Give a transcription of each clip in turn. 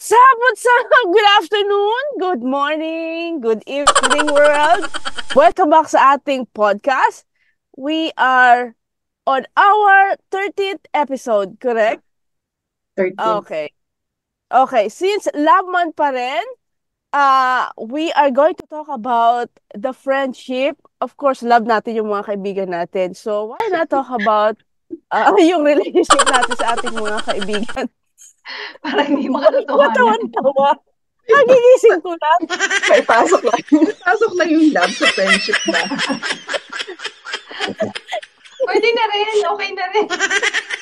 What's up? What's up? Good afternoon, good morning, good evening, world. Welcome back sa ating podcast. We are on our 30th episode, correct? 13. Okay. Okay, since love month pa rin, we are going to talk about the friendship. Of course, love natin yung mga kaibigan natin. So, why not talk about yung relationship natin sa ating mga kaibigan? Parang hindi Bakit ba makatotohanan. tawan-tawa? Nagigising ko lang. May pasok lang. May pasok lang yung love sa friendship ba? Pwede na rin, okay na rin.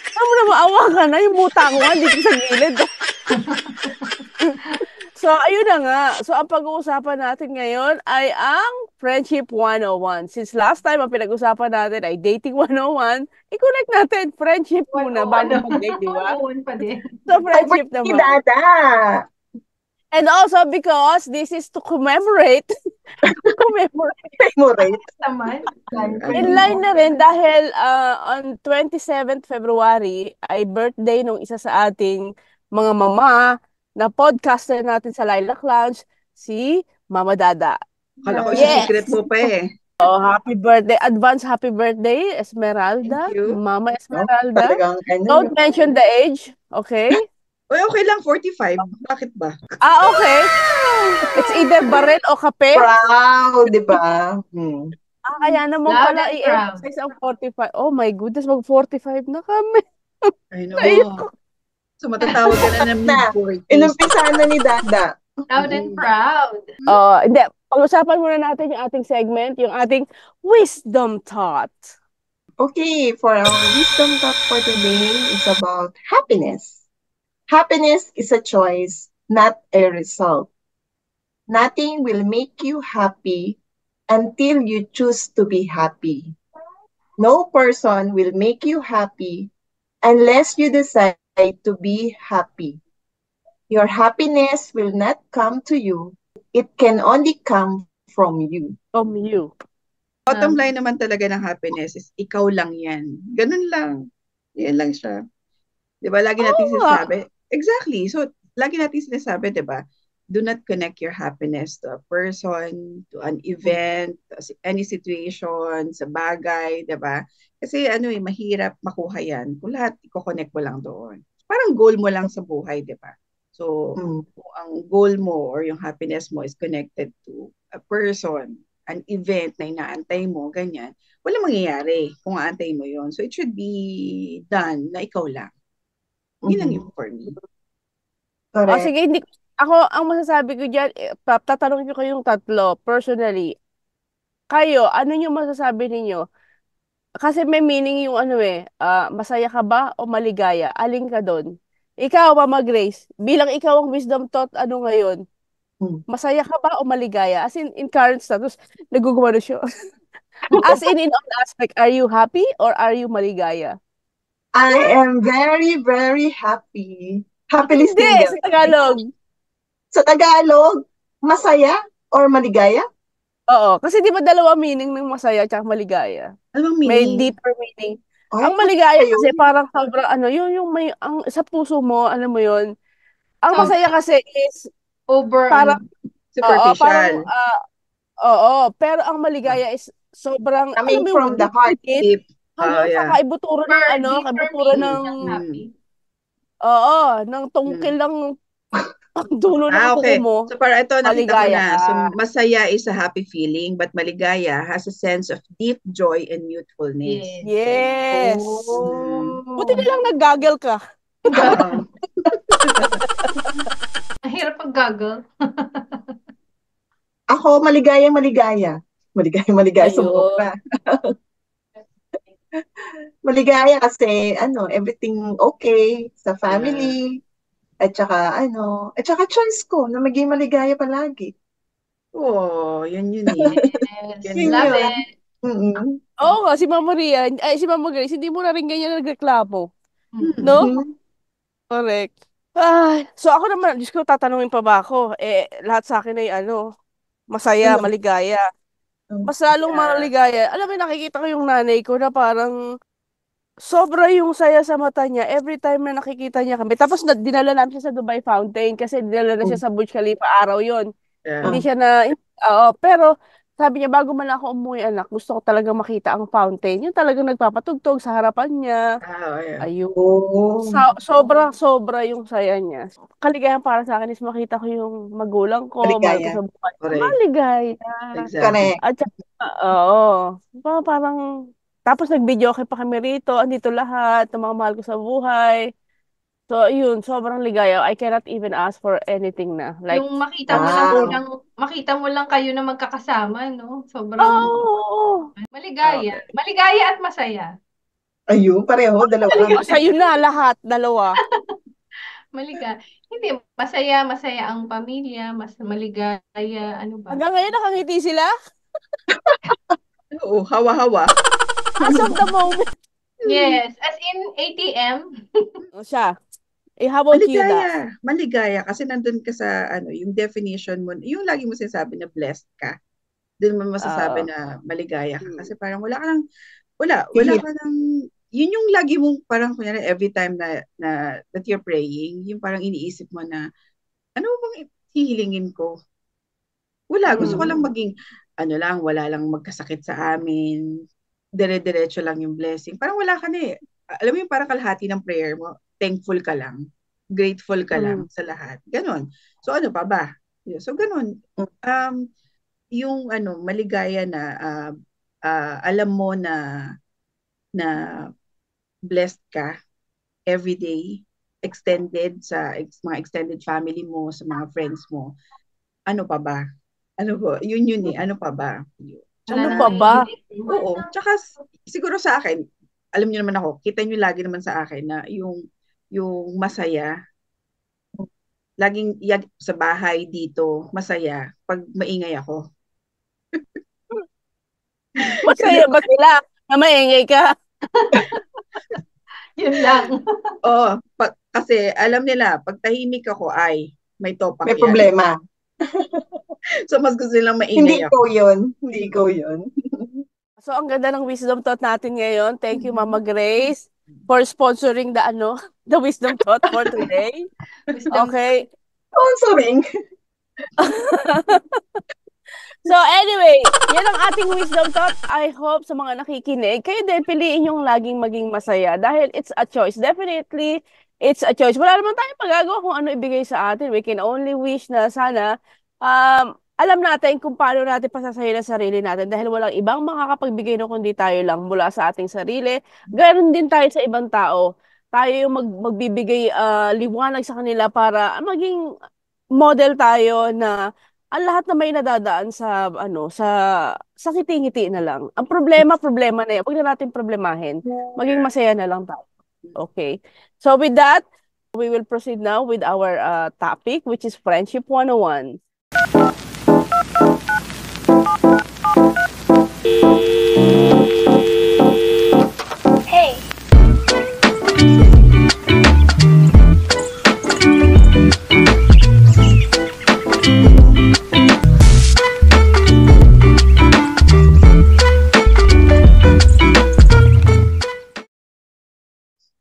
Alam mo na, maawa ka na. Yung muta ko nga, dito sa gilid. So, ayun na nga. So, ang pag-uusapan natin ngayon ay ang Friendship 101. Since last time, ang pinag-usapan natin ay Dating 101, i-connect natin friendship muna bago mag-date, di ba? 101 pa din. So, friendship Over ni naman. Dada. And also because this is to commemorate Memorate. Naman. in line na rin dahil on 27th February ay birthday nung isa sa ating mga mama na podcaster natin sa Lilac Lounge, si Mama Dada. Kala ko Yes! secret mo pa eh. Oh, happy birthday. Advance happy birthday, Esmeralda. Thank you. Mama No? Esmeralda. Talagang Don't mention the age, okay? Uy, okay lang, 45. Bakit ba? Okay. It's either baril o kape. Proud, di ba? Kaya naman Loud pala and proud. i-emphasize ang 45. Oh my goodness, mag-45 na kami. I know. Ayoko. So matatawag ka na ng mid-40s. Inumpisa na ni Dada. Loud and proud. Hindi. Pag-usapan muna natin yung ating segment, yung ating wisdom thought. Okay, for our wisdom talk for today, it's about happiness. Happiness is a choice, not a result. Nothing will make you happy until you choose to be happy. No person will make you happy unless you decide to be happy. Your happiness will not come to you. It can only come from you. From you. Bottom line naman talaga ng happiness is ikaw lang yan. Ganun lang. Yan lang siya. Di ba? Lagi natin sinasabi. Exactly. So, lagi natin sinasabi, di ba? Do not connect your happiness to a person, to an event, to any situation, sa bagay, di ba? Kasi mahirap makuha yan kung lahat i-connect mo lang doon. Parang goal mo lang sa buhay, di ba? So, kung ang goal mo or yung happiness mo is connected to a person, an event na inaantay mo, ganyan, wala mangyayari kung aantay mo yon. So, it should be done na ikaw lang. Yun ang yun for me. Correct. Sige, ako, ang masasabi ko dyan, tatanungin ko kayong tatlo, personally. Kayo, ano yung masasabi ninyo? Kasi may meaning yung masaya ka ba o maligaya? Aling ka doon? Ikaw, Mama Grace, bilang ikaw ang wisdom thought, ano ngayon? Masaya ka ba o maligaya? As in current status, nagugumano siya. As in all aspect, are you happy or are you maligaya? I am very, very happy. Happily Hindi, single. sa Tagalog. Sa Tagalog, masaya or maligaya? Oo, kasi di ba dalawa meaning ng masaya at maligaya? Anong May meaning? deeper meaning. Ay, Ang maligaya ayun. kasi parang sobrang yung may ang sa puso mo, alam mo yun. Ang masaya kasi is Over, parang superficial. pero ang maligaya is sobrang Coming alam mo from the heart. Deep. hanggang sa Yeah. kaibuturan ng kaibuturan ng happy. ng tungkil ng ang dulo ng kuko Okay. mo. So para ito, nakita ko Maligaya na. ka. So masaya is a happy feeling, but maligaya has a sense of deep joy and youthfulness. Yes. Oh. Buti na lang nag-gaggle ka. Ang hirap pag-gaggle. Ako, maligayang maligaya. Maligayang maligaya sa Ayun. mukha. Maligaya kasi, everything okay sa family. At saka choice ko na maging maligaya palagi. Oh, yun eh. Yes, Yun love yun. it. Mm-mm. Oo nga, si Mama Ria, si Mama Grace, hindi mo na rin ganyan nagreklamo. No? Correct. So ako naman, Diyos ko, tatanungin pa ba ako? Lahat sa akin ay masaya, Ano? maligaya. Mas lalong maligaya. Alam mo, nakikita ko yung nanay ko na parang sobra yung saya sa mata niya every time na nakikita niya kami. Tapos dinala namin siya sa Dubai Fountain kasi dinala na siya Mm. sa Burj Khalifa araw yon. Yeah. Hindi siya na, oo, pero sabi niya, bago man ako umuwi anak, gusto ko talaga makita ang fountain. Yung talagang nagpapatugtog sa harapan niya. Yeah. Ayun. Oh. Sobra yung saya niya. Kaligayahan para sa akin is makita ko yung magulang ko, mahal ko Maligaya. sa buhay. Correct. Maligaya. Exactly. Correct. At saka, oo. Parang, tapos nag-video okay pa kami rito, andito lahat, ng mga mahal ko sa buhay. So, yun, sobrang ligaya. I cannot even ask for anything na. Like, Yung makita Wow. mo lang kayo na magkakasama, no? Sobrang oo. maligaya. Okay. Maligaya at masaya. Ayun, pareho, dalawa. Sa'yo na lahat, dalawa. Maligaya. Hindi, masaya ang pamilya, mas maligaya, ano ba? Hanggang ngayon nakangiti sila? Oo, hawa-hawa. As of the moment. Yes, as in ATM. O siya. How about you, Da? Maligaya kasi nandun ka sa yung definition mo, yung lagi mo sinasabi na blessed ka. Doon mo masasabi Oo. na maligaya ka Mm. kasi parang wala ka nang yun yung lagi mong parang kunyari every time na that you're praying, yung parang iniisip mo na ano bang hihilingin ko? Wala, gusto ko lang Mm. maging wala lang magkasakit sa amin. Dire-diretso lang yung blessing. Parang wala ka na eh. Alam mo yung parang kalahati ng prayer mo, thankful ka lang, grateful ka lang Mm. sa lahat. Ganon. So ano pa ba? So ganon. Yung maligaya na alam mo na blessed ka every day, extended sa mga extended family mo, sa mga friends mo. Ano pa ba? Ano ba? Yun eh. Ano pa ba? Wala Ano nang pa ba? maiisip. Oo. Tsaka siguro sa akin, alam niyo naman ako, kita niyo lagi naman sa akin na yung masaya, laging sa bahay dito, masaya pag maingay ako. Kasi Masaya ba sila na maingay ka? Yun lang. kasi alam nila, pag tahimik ako ay may topak May yan. problema. So mas gusto nilang Hindi maingay ko ako. yun. Hindi ko yun. So, ang ganda ng wisdom thought natin ngayon. Thank you, Mama Grace, for sponsoring the wisdom thought for today. Wisdom. Okay. Sponsoring. So anyway, yan ang ating wisdom thought. I hope sa mga nakikinig, kayo din piliin yung laging maging masaya dahil it's a choice. Definitely, it's a choice. Wala naman tayong magagawa kung ano ibigay sa atin. We can only wish na sana alam natin kung paano natin pasasayin ang sarili natin dahil walang ibang makakapagbigay no kundi tayo lang mula sa ating sarili. Ganoon din tayo sa ibang tao. Tayo yung magbibigay liwanag sa kanila para maging model tayo na ang lahat na may nadadaan sa ngiti-ngiti na lang. Ang problema na yan. Huwag na natin problemahin. Maging masaya na lang tayo. Okay. So with that, we will proceed now with our topic, which is Friendship 101. Hey.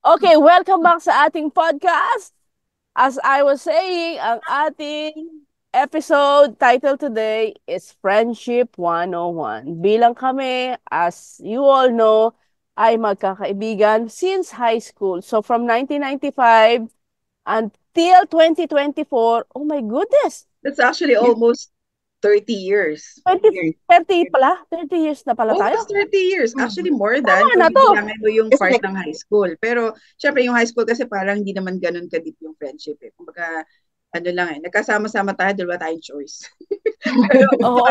Okay, welcome back sa ating podcast. As I was saying, ang ating episode title today is Friendship 101. Bilang kami, as you all know, ay magkakaibigan since high school. So from 1995 until 2024, oh my goodness, That's actually almost 30 years. 30 pala? 30 years na pala tayo? Almost 30 years. Actually, more than Tama na kung to. bibilangin mo yung Yes, part like- ng high school. Pero, syempre, yung high school kasi parang hindi naman ganun ka-deep yung friendship. Kumbaga, nagkasama-sama tayo, dalawa tayong choice. Oo.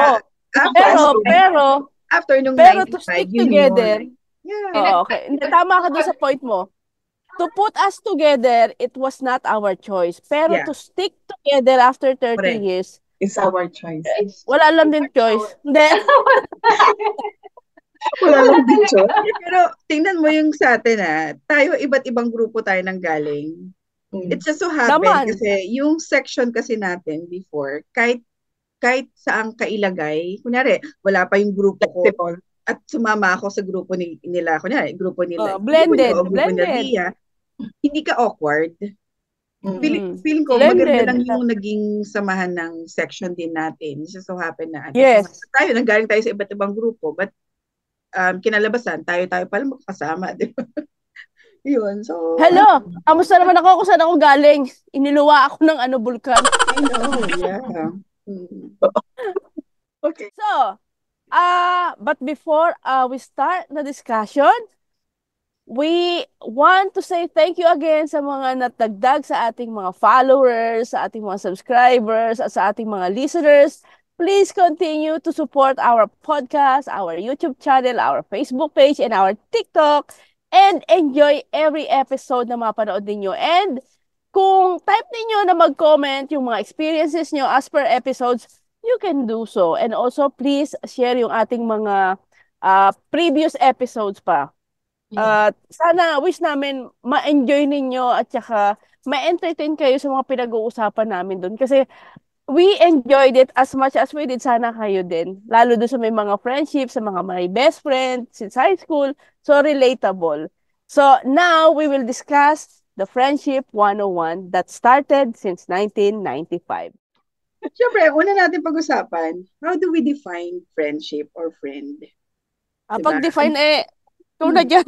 After nung Pero to 95, stick yun together, yun. Yeah. oo, okay. Hindi, tama ka doon sa point mo. To put us together, it was not our choice. Pero Yeah. to stick together after 30 Correct. years, It's our choice. wala lang din choice. Hindi. Wala lang din choice. Pero tingnan mo yung sa atin tayo iba't ibang grupo tayo nang galing. It just so happened Naman. kasi yung section kasi natin before, kahit saan kailagay, kunyari, wala pa yung grupo ko, Flexible. at sumama ako sa grupo nila, kunyari, grupo nila, grupo niyo Blended, o grupo nila blended. Dia, hindi ka awkward. Mm. Feeling ko, maganda Blended. lang yung naging samahan ng section din natin. It just so happen na Yes. tayo, nanggaling tayo sa iba't ibang grupo, but kinalabasan, tayo pala magkasama, di ba? Yun, so... Hello, kamusta naman ako? Kung saan ako galing? Iniluwa ako ng bulkan. I know, yeah. Okay. So, but before we start the discussion, we want to say thank you again sa mga natagdag sa ating mga followers, sa ating mga subscribers, at sa ating mga listeners. Please continue to support our podcast, our YouTube channel, our Facebook page, and our TikTok, and enjoy every episode na mapanood ninyo. And kung type ninyo na mag-comment yung mga experiences nyo as per episodes, you can do so. And also, please share yung ating mga previous episodes pa. Sana, wish namin ma-enjoy ninyo at saka ma-entertain kayo sa mga pinag-uusapan namin doon. Kasi we enjoyed it as much as we did. Sana kayo din. Lalo doon sa may mga friendships, sa mga may best friend since high school. So, relatable. So, now we will discuss the Friendship 101 that started since 1995. Siyempre, una natin pag-usapan, how do we define friendship or friend? Diba? Pag-define ikaw na dyan.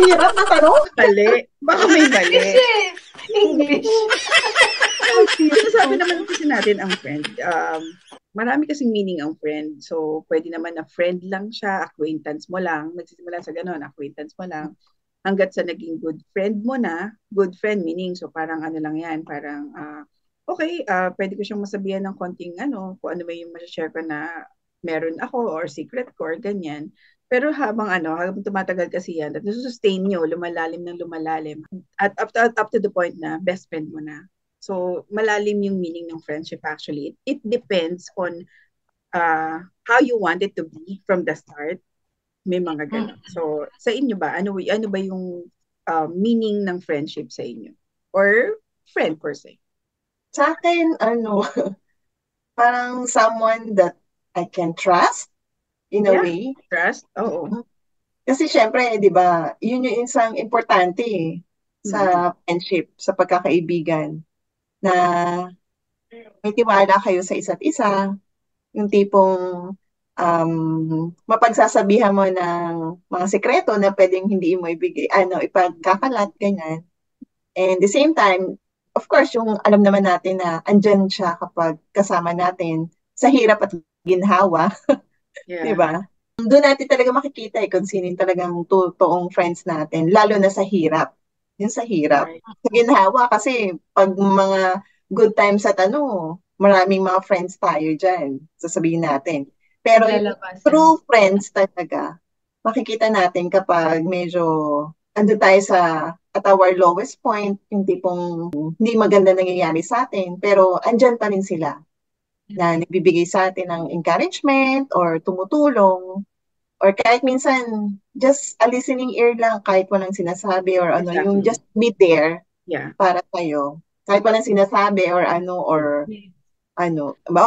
Hirap na tanong. Mali. Baka may mali. English. Sabi naman kasi natin ang friend. Marami kasing meaning ang friend. So, pwede naman na friend lang siya, acquaintance mo lang. Nagsisimula sa ganun, acquaintance mo lang. Hanggat sa naging good friend mo na, good friend meaning, so parang ano lang yan, parang, okay, pwede ko siyang masabihan ng konting kung ano ba yung masashare ko na meron ako or secret ko or ganyan. Pero habang tumatagal kasi yan, at nasusustain nyo, lumalalim ng lumalalim. At up to the point na best friend mo na. So, malalim yung meaning ng friendship actually. It depends on how you want it to be from the start. May mga ganun. So, sa inyo ba? Ano ba yung meaning ng friendship sa inyo? Or friend per se? Sa akin, parang someone that I can trust in a way. Trust? Oo. Kasi syempre, di ba, yun yung isang importante sa friendship, sa pagkakaibigan, na may tiwala kayo sa isa't isa, yung tipong mapagsasabihan mo ng mga sekreto na pwedeng hindi mo ipagkakalat, ganyan. And the same time, of course, yung alam naman natin na andyan siya kapag kasama natin sa hirap at ginhawa. Yeah. Diba? Doon natin talaga makikita kung sino yung talagang totoong friends natin, lalo na sa hirap. Yung sa hirap. Right. Sa ginhawa, kasi pag mga good times at maraming mga friends tayo dyan, sasabihin natin. Pero yung true friends talaga, makikita natin kapag medyo ando tayo at our lowest point, yung tipong hindi maganda nangyayari sa atin, pero andyan pa rin sila na nagbibigay sa atin ng encouragement or tumutulong or kahit minsan just a listening ear lang kahit walang sinasabi or Exactly. yung just be there para tayo. Kahit walang sinasabi or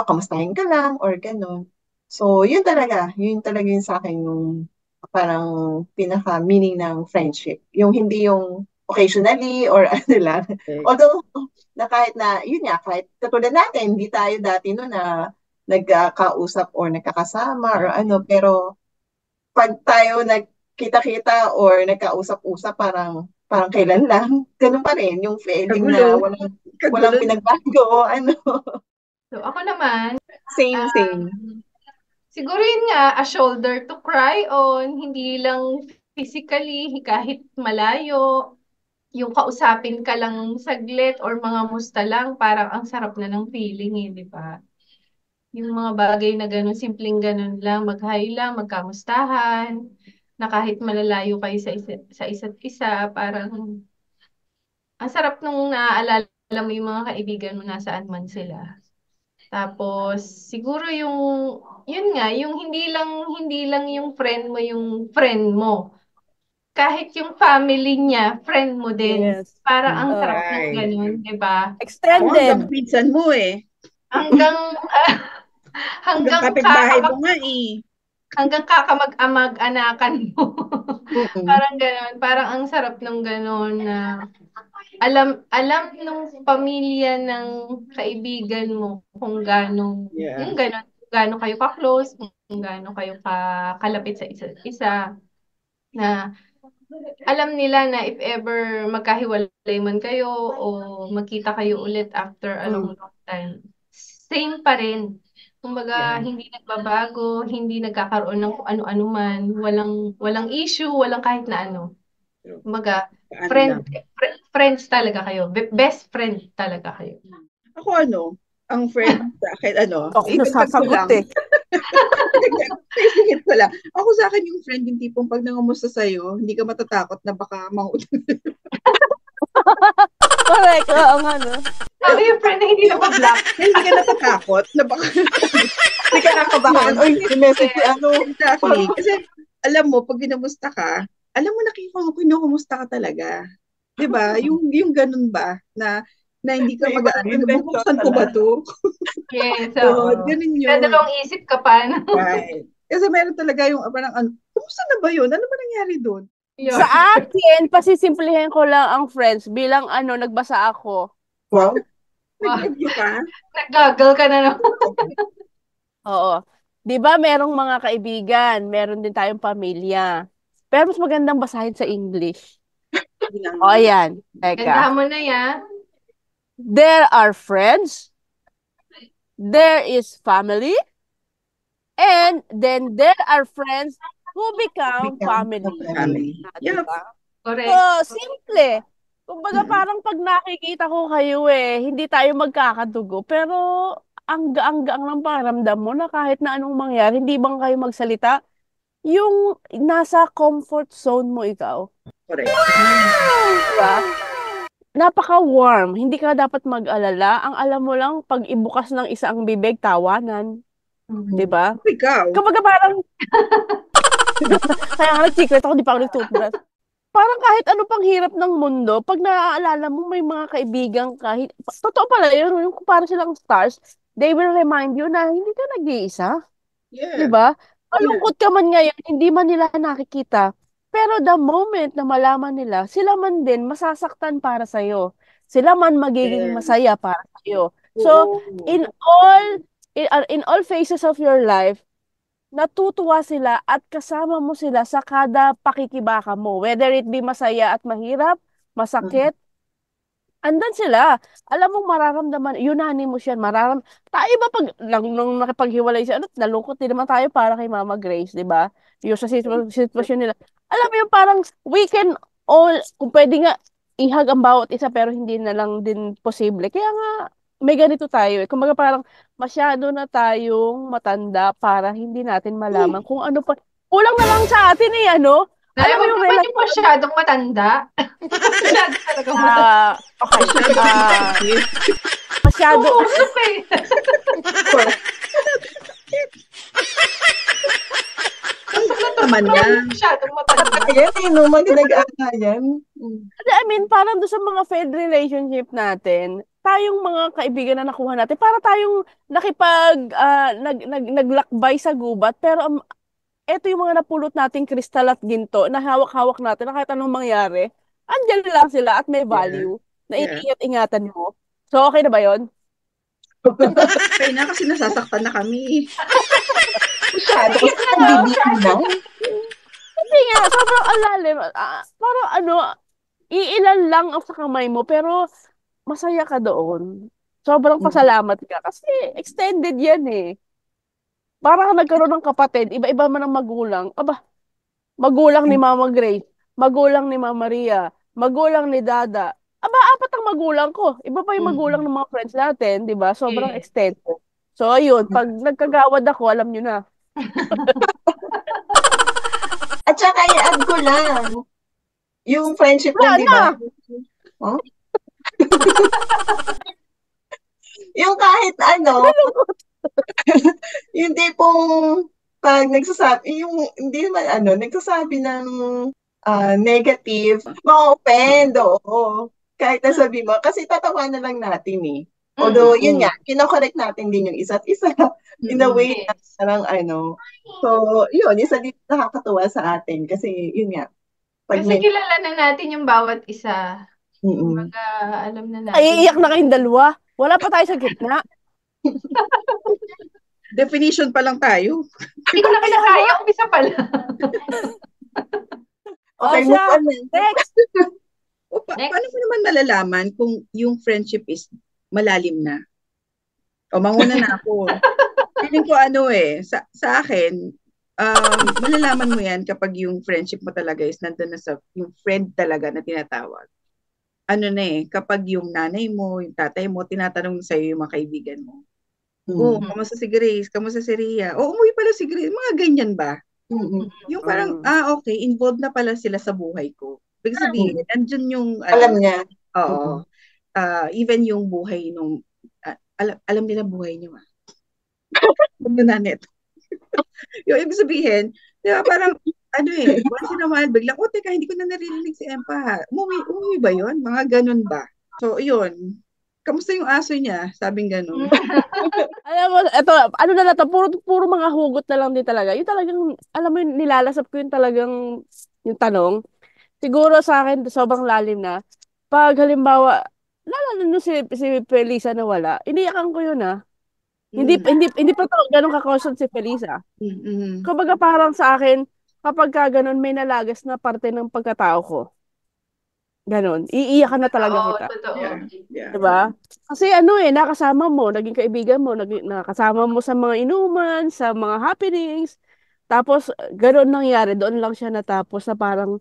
kamustahin ka lang or ganun. So, yun talaga yung sa akin yung parang pinaka-meaning ng friendship. Yung hindi yung occasionally or lang. Okay. Although, na kahit katulad natin, hindi tayo dati na nagkakausap or nagkakasama or pero pag tayo nagkita-kita or nagkausap-usap, parang kailan lang, ganun pa rin, yung feeling na walang pinagbago, So, ako naman, Same. siguro yun nga, a shoulder to cry on, hindi lang physically, kahit malayo, yung kausapin ka lang saglit or mga musta lang, parang ang sarap na ng feeling di ba? Yung mga bagay na ganun, simpleng ganun lang, mag-hi lang, magkamustahan, na kahit malalayo kayo sa isa't isa, parang ang sarap nung naaalala mo yung mga kaibigan mo nasaan man sila. Tapos, siguro yun nga, yung hindi lang yung friend mo. Kahit yung family niya, friend mo din. Yes. Para ang sarap ng Right. ganun, di ba? Extended. Hanggang pinsan mo Hanggang kapitbahay mo nga hanggang kakamag-amag-anakan mo. Mm-mm. Parang gano'n. Parang ang sarap ng gano'n na alam nung pamilya ng kaibigan mo kung Yeah. yung gano'n, kung gaano kayo ka-close, kung gaano kayo kalapit sa isa't isa, na alam nila na if ever magkahiwalay man kayo o magkita kayo ulit after a long time, same pa rin. Kumbaga, Yeah. hindi nagbabago, hindi nagkakaroon ng kung ano-ano man, walang issue, walang kahit na ano. Kumbaga, Paano lang. friends talaga kayo. Best friend talaga kayo. Ako ang friend sa akin, Ako idagdag ko nasasagot lang. eh. Isingit ko lang. Ako sa akin yung friend, yung tipong pag nangamusta sa'yo, hindi ka matatakot na baka mangutang. Correct. Oo nga, no? Sabi yung friend na hindi na pa-block. Hindi ka natatakot na baka Hindi ka nakabahan. Oy, message si ano. exactly. Kasi alam mo, pag ginamusta ka, alam mo na kinukumusta ka talaga. 'Di ba? Yung ganun ba na hindi ka May mag-aano, intention bubuksan ko ba to? Yes, Ganun yun. Dadalawang isip ka pa. No? Right. Kasi meron talaga yung parang kumusta na ba yun? Ano ba nangyari doon? Yun. Sa akin, pasisimplihin ko lang ang friends bilang nagbasa ako. Wow. Nag-review ka? Naggagal ka na naman. Oo. 'Di ba merong mga kaibigan, meron din tayong pamilya. Pero mas magandang basahin sa English. Hindi na O, nga. ayan. Teka. Gandahan mo na yan. There are friends, there is family, and then there are friends who become family. Family. Yep. Diba? Correct. So, simple. Kumbaga parang pag nakikita ko kayo hindi tayo magkakadugo. Pero ang gaang-gaang ng pakiramdam mo na kahit na anong mangyari, hindi bang kayo magsalita? Yung nasa comfort zone mo ikaw. Correct. Diba? Napaka-warm. Hindi ka dapat mag-alala. Ang alam mo lang, pag ibukas ng isa ang bibig, tawanan. Diba? Ikaw. Kumbaga parang, kaya nga nag-secret ako, di pa ako nag-toothbrush. Parang kahit ano pang hirap ng mundo, pag naaalala mo may mga kaibigan ka, totoo pala yun, yung para silang stars, they will remind you na hindi ka nag-iisa. Yeah. Diba? Malungkot ka man ngayon, hindi man nila nakikita. Pero the moment na malaman nila, sila man din masasaktan para sa'yo. Sila man magiging Yes. masaya para sa'yo. So, in all phases of your life, natutuwa sila at kasama mo sila sa kada pakikibaka mo. Whether it be masaya at mahirap, masakit, andan sila. Alam mo, mararamdaman, unanimous yan, tayo ba nung nakipaghiwalay siya, nalungkot din naman tayo para kay Mama Grace, di ba? Yung sa sitwasyon nila. Alam mo yung parang, we can all, kung pwede nga, ihag ang bawat isa, pero hindi na lang din posible. Kaya nga, may ganito tayo. Kumbaga parang, masyado na tayong matanda para hindi natin malaman kung ano pa. Kulang na lang sa atin alam Ay, mo wag yung naman yung masyadong matanda. Masyado talaga matanda. okay. Masyado. Uusap eh. Naman na. Masyadong matanda. Ayan nag-aana yan. I mean, parang doon sa mga failed relationship natin, tayong mga kaibigan na nakuha natin, para tayong naglakbay sa gubat, pero eto yung mga napulot nating kristal at ginto na hawak-hawak natin na kahit anong mangyari, andyan lang sila at may value na Yeah. iniingat-ingatan mo. So, okay na ba yun? Okay na kasi nasasaktan na kami. Masyado kasi nagbibitin na. Hindi nga, sobrang alalim. Parang iilan lang ang sa kamay mo, pero masaya ka doon. Sobrang pasalamat ka. Kasi extended yan eh. Parang nagkaroon ng kapatid, iba-iba man ang magulang. Aba, magulang ni Mama Grace, magulang ni Mama Maria, magulang ni Dada. Aba, apat ang magulang ko. Iba pa yung magulang ng mga friends natin, di ba? Sobrang Yes. extended. So, ayun, pag nagkagawad ako, alam nyo na. At saka i-add ko lang, yung friendship Wala lang, di ba? na. Oh? Yung kahit yung tipong pag nagsasabi, yung hindi naman nagsasabi ng negative, ma-offend, oo. Kahit nasabi mo, kasi tatawa na lang natin eh. Although, yun Mm. nga, kinokorek natin din yung isa't isa in a way na Yes. parang So, yun, isa din nakakatuwa sa atin kasi yun nga, pag Kasi may, kilala na natin yung bawat isa. mm, Kumbaga, alam na Ay, natin. iiyak na kayong dalawa. Wala pa tayo sa gitna. Definition pa lang tayo. Hindi ko na Kaya kinakaya, nga. umpisa pala. O okay, move siya, on na. next. O paano mo Next. naman malalaman kung yung friendship is malalim na? O manguna na ako. Feeling ko sa akin, malalaman mo yan kapag yung friendship mo talaga is nandun na sa, yung friend talaga na tinatawag. Kapag yung nanay mo, yung tatay mo, tinatanong sa'yo yung mga kaibigan mo. Mm, Kamusta si Grace? Kamusta si Ria? Umuwi pala si Grace. Mga ganyan ba? mm, Yung parang, okay, involved na pala sila sa buhay ko. Ibig sabihin, mm. nandun yung, Alam niya. Mm, oo, even yung buhay nung, alam nila buhay niyo, Huwag na net. Yung ibig sabihin, di ba, parang, once in a while, biglang, teka, hindi ko na naririnig si Empa, ha? Umuwi ba yun? Mga ganun ba? So, yun. Kamusta yung aso niya? Sabing ganun. Alam mo, eto, ano na lang to, puro mga hugot na lang din talaga. Yung talagang, alam mo, yung nilalasap ko yung talagang, yung tanong. Siguro sa akin, sobrang lalim na. Pag halimbawa, lalo na si Felisa na wala, iniyakan ko yun ah. Mm. Hindi pa to ganun ka-caution si Felisa. Mm-mm. Kumbaga parang sa akin, kapag ka ganun, may nalagas na parte ng pagkatao ko. Ganun. Iiyakan na talaga Totoo, kita. totoo. Yeah, yeah. Diba? Kasi nakasama mo, naging kaibigan mo, nakasama mo sa mga inuman, sa mga happenings. Tapos, ganun nangyari, doon lang siya natapos na parang,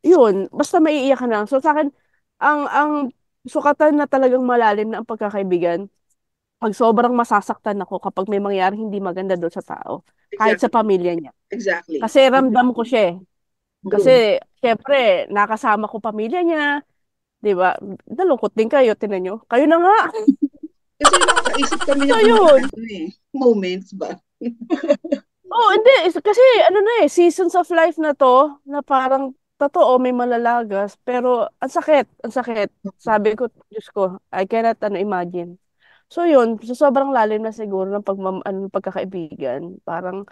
yun, basta maiiyak ka na. So sa akin, ang sukatan na talagang malalim na ang pagkakaibigan, pag sobrang masasaktan ako kapag may mangyari hindi maganda doon sa tao, kahit sa Exactly. pamilya niya. Exactly. Kasi ramdam ko siya eh. true. Kasi, syempre, nakasama ko pamilya niya, di ba? Nalungkot din kayo, tinan nyo. Kayo na nga. Kasi nakakaisip kami So ng mga yun. moments ba? Oh, hindi. Kasi seasons of life na to, na parang, totoo, may malalagas, pero ang sakit, ang sakit. Sabi ko, Diyos ko, I cannot imagine. So yun, so sobrang lalim na siguro ng pagkakaibigan. Parang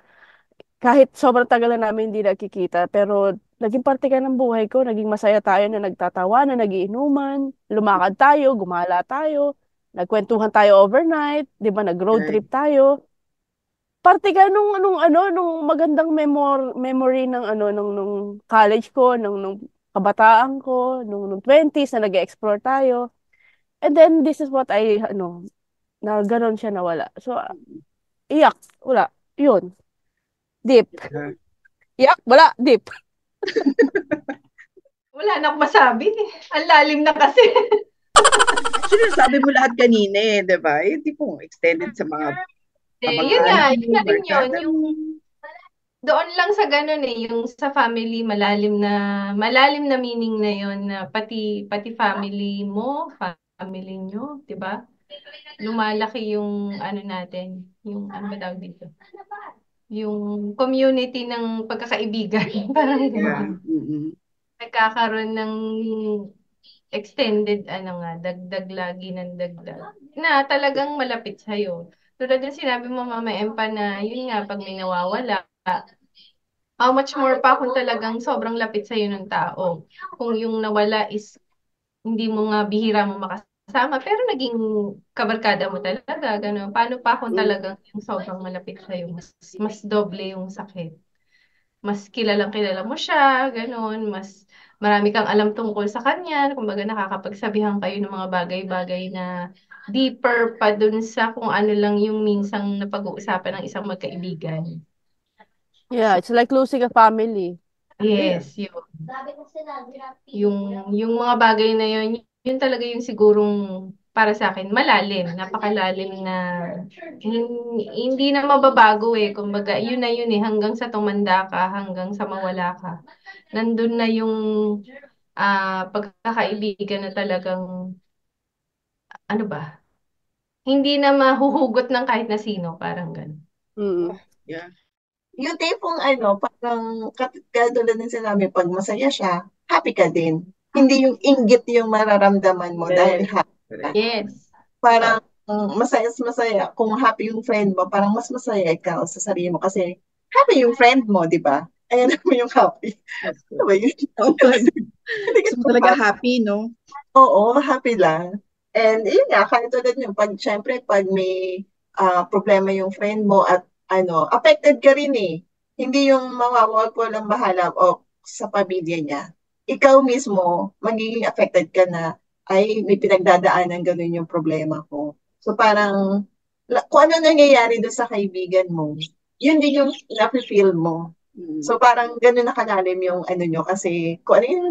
kahit sobrang tagal na namin hindi nakikita, pero naging parte ka ng buhay ko, naging masaya tayo na nagtatawa, na nagiinuman, lumakad tayo, gumala tayo, nagkwentuhan tayo overnight, 'di ba, nag-road Right. trip tayo. Parte ka nung magandang memory ng nung college ko, nung kabataan ko, nung 20s na nag-explore tayo. And then this is what na gano'n siya nawala. So, iyak, wala. Yun, deep. Yeah. Iyak, wala, deep. Wala na akong masabi. Ang lalim na kasi. Actually, sabi mo lahat kanina di ba? Yung tipong extended sa mga Yun nga, kamag-anak yun mo, na rin yun. barkada Yung mo. doon lang sa ganun yung sa family malalim na meaning na yun na pati family mo, family nyo, 'di ba? Lumalaki yung ano natin, yung ano ba tawag dito? Yung community ng pagkakaibigan, parang Yeah. gano'n. Mm-mm. Nagkakaroon ng extended dagdag lagi ng dagdag na talagang malapit sa'yo. Tulad ng sinabi mo Mama Empa na yun nga pag may nawawala, how much more pa kung talagang sobrang lapit sa'yo ng tao. Kung yung nawala is hindi mo nga bihira mo makasama, pero naging kabarkada mo talaga, gano'n. Paano pa kung talagang yung sobrang malapit sa'yo, mas doble yung sakit. Mas kilalang kilala mo siya, gano'n. Mas marami kang alam tungkol sa kanya. Kumbaga nakakapagsabihan kayo ng mga bagay-bagay na deeper pa dun sa kung ano lang yung minsang napag-uusapan ng isang magkaibigan. Yeah, it's like losing a family. Yes, yung mga bagay na yun talaga yung sigurong para sa akin malalim, napakalalim na hindi na mababago Kumbaga, yun na yun hanggang sa tumanda ka, hanggang sa mawala ka. Nandun na yung pagkakaibigan na talagang ano ba? Hindi na mahuhugot ng kahit na sino, parang ganun. Mm. Yeah. Yung tipong parang katulad ng sinabi, pag masaya siya, happy ka din. Hindi yung inggit yung mararamdaman mo dahil Correct. happy ka. Correct. Yes. Parang masaya kung happy yung friend mo, parang mas masaya ikaw sa sarili mo kasi happy yung friend mo, di ba? Ayan naman yung happy. That's Ano good. ba yun? Oh my God. Hindi Gusto ka mo pa talaga happy. happy, no? Oo, happy lang. And yun nga, katulad nyo, syempre, pag may problema yung friend mo at affected ka rin eh. Hindi yung mawawag ko lang bahala o sa pamilya niya. Ikaw mismo, magiging affected ka na, ay, may pinagdadaanan ganun yung problema ko. So parang, kung ano nangyayari doon sa kaibigan mo, yun din yung nafe-feel mo. Mm. So parang gano'n na kalalim yung ano nyo kasi kung ano yung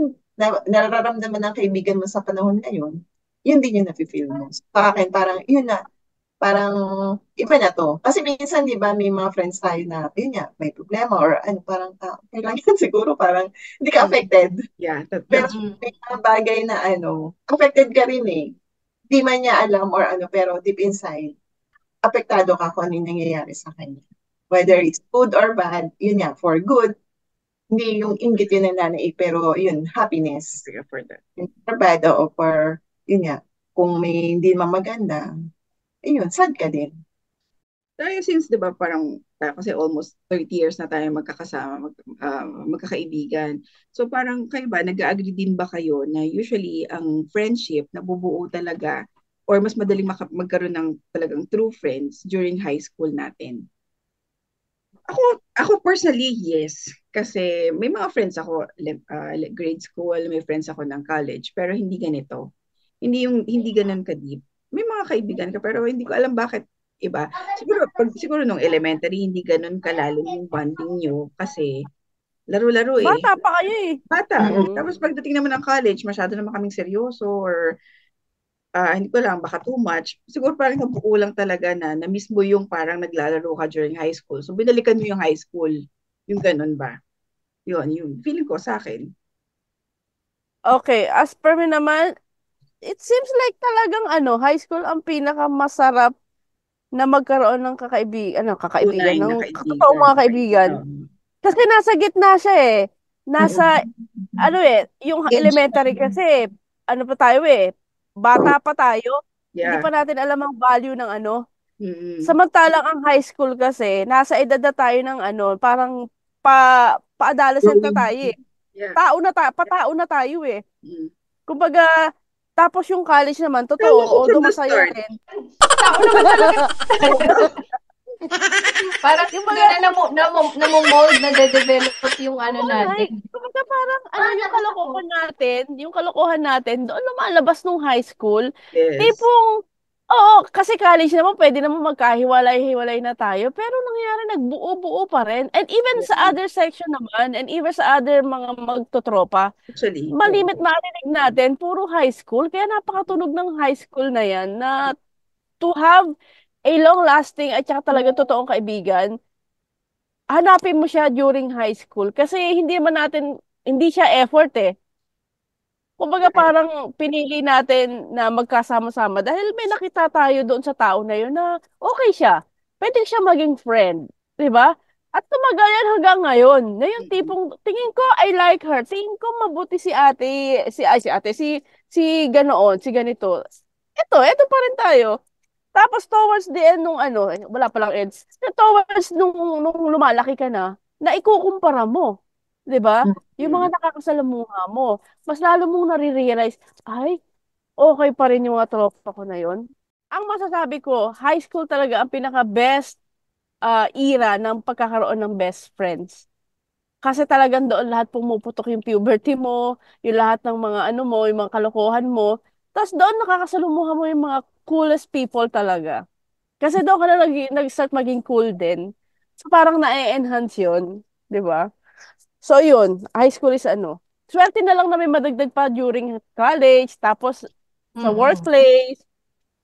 nararamdaman ng kaibigan mo sa panahon ngayon, yun din yung nafe-feel mo. So, sa akin parang yun na, parang iba na to. Kasi minsan 'di ba may mga friends tayo na yun nga, may problema or ano parang okay lang yan siguro parang hindi ka Mm. affected. Yeah, Pero that's may mga bagay na affected ka rin eh. Di man niya alam or pero deep inside, apektado ka kung ano yung nangyayari sa kanya. Whether it's good or bad, yun nga, for good, hindi yung inggit yun ng nanay, pero yun, happiness. for that. Yung for bad, o for, yun nga, kung may hindi naman maganda, yun, sad ka din. Tayo since, di ba, parang tayo kasi almost 30 years na tayo magkakasama, magkakaibigan. So parang kayo ba, nag-agree din ba kayo na usually ang friendship nabubuo talaga or mas madaling magkaroon ng talagang true friends during high school natin? Ako personally, yes. Kasi may mga friends ako, grade school, may friends ako ng college, pero hindi ganito. Hindi ganun ka-deep. May mga kaibigan ka, pero hindi ko alam bakit iba. Siguro nung elementary, hindi ganun kalalim yung bonding nyo kasi laro-laro eh. Bata pa kayo eh. Bata. Mm. Tapos pagdating naman ng college, masyado naman kaming seryoso or hindi ko lang, baka too much. Siguro parang nabuo lang talaga na miss mo yung parang naglalaro ka during high school. So binalikan mo yung high school. Yung ganun ba? Yun. Feeling ko sa akin. Okay, as per me naman, it seems like talagang high school ang pinakamasarap na magkaroon ng kakaibigan, Tunay na ng totoong kaibigan. mga kaibigan. Kasi nasa gitna siya eh. Nasa, yung Age. elementary kasi, pa tayo eh, bata pa tayo, hindi Yeah. pa natin alam ang value ng Mm-mm. Samantalang ang high school kasi, nasa edad na tayo ng parang pa-adolescent na tayo eh. Yeah. Patao na tayo eh. Mm. Kumbaga, tapos yung college naman, Tama totoo, ko although from the masaya start. rin. Tao naman talaga. Parang Yung doon mga, na namomold, na-develop yung right. natin. Kumbaga parang, yung kalokohan natin, doon lumalabas nung high school. Yes. Tipong, oo, kasi college naman, pwede naman magkahiwalay-hiwalay na tayo. Pero nangyari, nagbuo-buo pa rin. And even sa other section naman, and even sa other mga magtotropa, Actually. malimit marinig natin, puro high school. Kaya napakatunog ng high school na yan na to have a long-lasting at saka talaga totoong kaibigan, hanapin mo siya during high school. Kasi hindi siya effort eh. Kumbaga parang pinili natin na magkasama-sama dahil may nakita tayo doon sa tao na yun na okay siya. Pwede siya maging friend. 'Di ba? At tumagal yan hanggang ngayon. Na yung tipong, tingin ko, I like her. Tingin ko mabuti si ganoon, si ganito. Ito pa rin tayo. Tapos towards the end nung wala palang ends. Towards nung lumalaki ka na ikukumpara mo. 'Di ba? Yung mga nakakasalamuha mo. Mas lalo mong nare-realize, ay, okay pa rin yung mga tropa ko na yon. Ang masasabi ko, high school talaga ang pinaka-best era ng pagkakaroon ng best friends. Kasi talagang doon lahat pumuputok yung puberty mo, yung lahat ng mga yung mga kalokohan mo. Tapos doon nakakasalumuha mo yung mga coolest people talaga. Kasi doon ka na nag-start maging cool din. So parang na-enhance yun. Di ba? So yun, high school is swerte na lang na may madagdag pa during college, tapos sa workplace,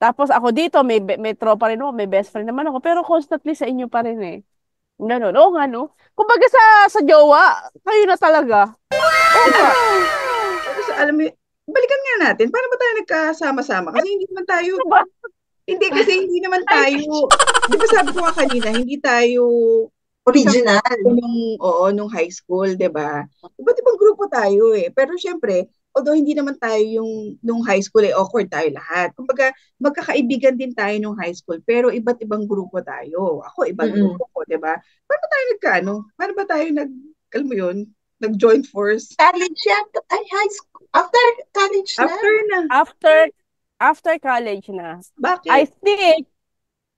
tapos ako dito, may tropa rin ako, may best friend naman ako, pero constantly sa inyo pa rin eh. Ganun, oo nga no. Kumbaga sa jowa, kayo na talaga. Oo nga. Tapos alam mo, balikan nga natin, paano ba tayo nagkasama-sama? Kasi hindi naman tayo, Diba? hindi naman tayo, di ba sabi ko nga kanina, hindi tayo Original. nung high school, di ba? Iba't ibang grupo tayo eh. Pero syempre, although hindi naman tayo yung nung high school awkward tayo lahat. Kumbaga, magkakaibigan din tayo nung high school, pero iba't ibang grupo tayo. Ako, ibang Mm-mm. grupo ko, di ba? Paano tayo nagkaano? Paano ba tayo alam mo yun, nag-join force? College yan. Ay, high school. After college na. After na. After college na. Bakit? I think,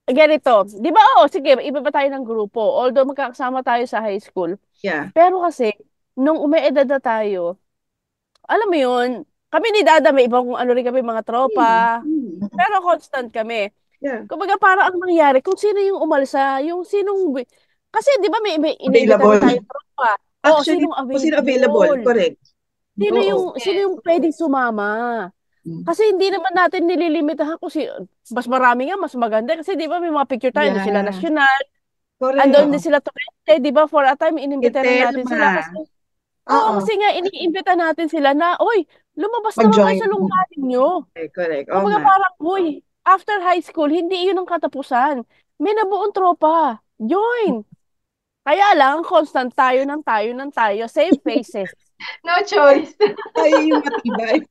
ganito, di ba, sige, iba ba tayo ng grupo? Although magkakasama tayo sa high school. Yeah. Pero kasi, nung umeedad na tayo, alam mo yun, kami ni Dada, may ibang kung ano rin kami, mga tropa. Pero constant kami. Yeah. Kumbaga, parang ang nangyari, kung sino yung umalsa, yung sinong, kasi di ba may iniimbita Available. na tayo tropa. Actually, Sinong kung sino available, correct. Sino yung pwedeng sumama? Kasi hindi naman natin nililimitahan kung mas marami nga, mas maganda. Kasi di ba may mga picture tayo, Yeah. sila nasyonal. Correct. Andun din sila Torrente, di ba? For a time, inimbita na natin sila. Oo. Kasi nga, iniimbita natin sila na, oy, lumabas naman kayo Mag-join. sa lungga ninyo. Correct. Oo Kumbaga nga. parang, uy, after high school, hindi yun ang katapusan. May nabuong tropa. Join. Kaya lang, constant tayo. Same faces. No choice. Tayo yung matibay.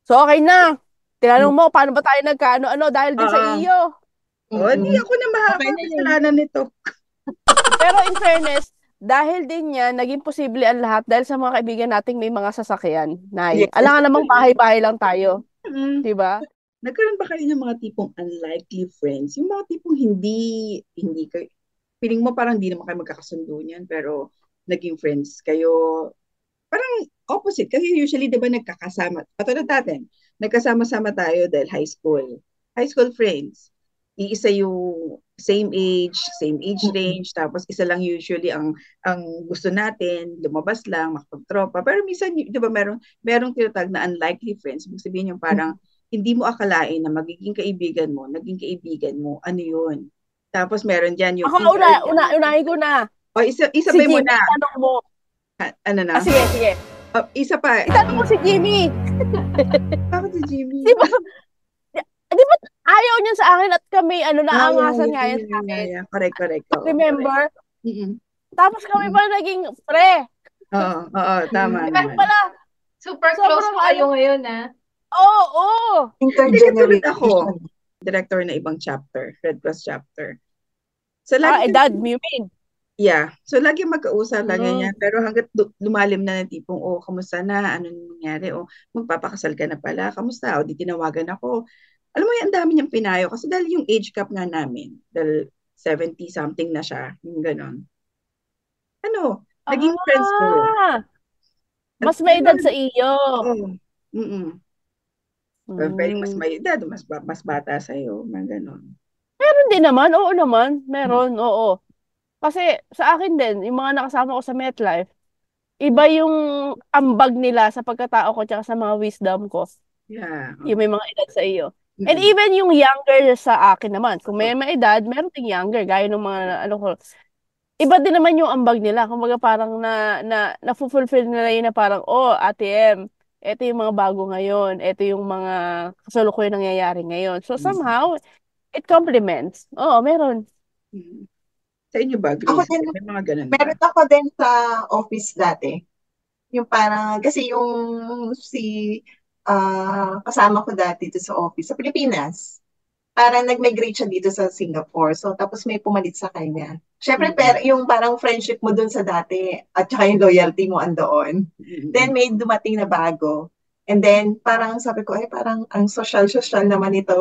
So, okay na. Tinanong mo, paano ba tayo nagkaano-ano dahil din sa iyo? Hindi ako na makakasalanan nito. Pero in fairness, dahil din yan, naging posible ang lahat dahil sa mga kaibigan nating may mga sasakyan. Nay, Yes. alangan namang bahay-bahay lang tayo. Diba? Nagkaroon ba kayo ng mga tipong unlikely friends? Yung mga tipong hindi kayo, feeling mo parang hindi naman kayo magkakasundo niyan, pero naging friends kayo. Parang opposite. Kasi usually, di ba, nagkakasama. Patulad natin, nagkasama-sama tayo dahil high school. High school friends. Iisa yung same age range, tapos isa lang usually ang gusto natin, lumabas lang, makapagtropa. Pero minsan, di ba, merong tinatag na unlikely friends. Ibig sabihin yung parang, hindi mo akalain na magiging kaibigan mo, naging kaibigan mo, ano yun? Tapos meron dyan yung... Ako, unahin ko na. O, isa Si ba mo Jimmy, na? tanong mo. Ano na? Sige. Isa pa. Itanong mo si Jimmy. Bakit si Jimmy? Di ba ayaw niya sa akin at kami, naangasan nga yan sa akin. Yeah. Correct. Remember? Mm-mm. Tapos kami pa naging pre. Oo, tama Diba naman. pala? Super close pa kayo ngayon, ha? Oo. Intergenerational. Ako, director na ibang chapter, Red Cross chapter. So, Dad, you mean? Yeah. So, lagi magkausap, lagi niya. Pero hanggat lumalim na ng tipong, kamusta na? Ano nangyari? Magpapakasal ka na pala. Kamusta? Di tinawagan ako. Alam mo yan, ang dami niyang pinayo. Kasi dahil yung age gap nga namin, dahil 70-something na siya, yung ganon. Naging friends ko. Mas may edad sa iyo. Very mas may edad, mas bata sa'yo, mga ganon. Meron din naman, oo naman. Meron, oo. Kasi sa akin din, yung mga nakasama ko sa MetLife, iba yung ambag nila sa pagkatao ko tsaka sa mga wisdom ko. Yeah. Yung may mga edad sa iyo. And even yung younger sa akin naman, kung may edad, meron ding younger, gaya ng mga, iba din naman yung ambag nila. Kumbaga parang na-fulfill nila yun na parang, Ate M, ito yung mga bago ngayon, ito yung mga kasalukuyan nangyayari ngayon. So somehow, it complements. Oo, meron. Sa inyo ba, Grace? Ako din, may mga ganun ba? meron ako din sa office dati. Yung parang, kasi yung kasama ko dati dito sa office, sa Pilipinas, parang nag-migrate siya dito sa Singapore. So, tapos may pumalit sa kanya. Siyempre, pero yung parang friendship mo dun sa dati, at saka yung loyalty mo andoon. Then, may dumating na bago. And then, parang sabi ko, parang ang social naman ito.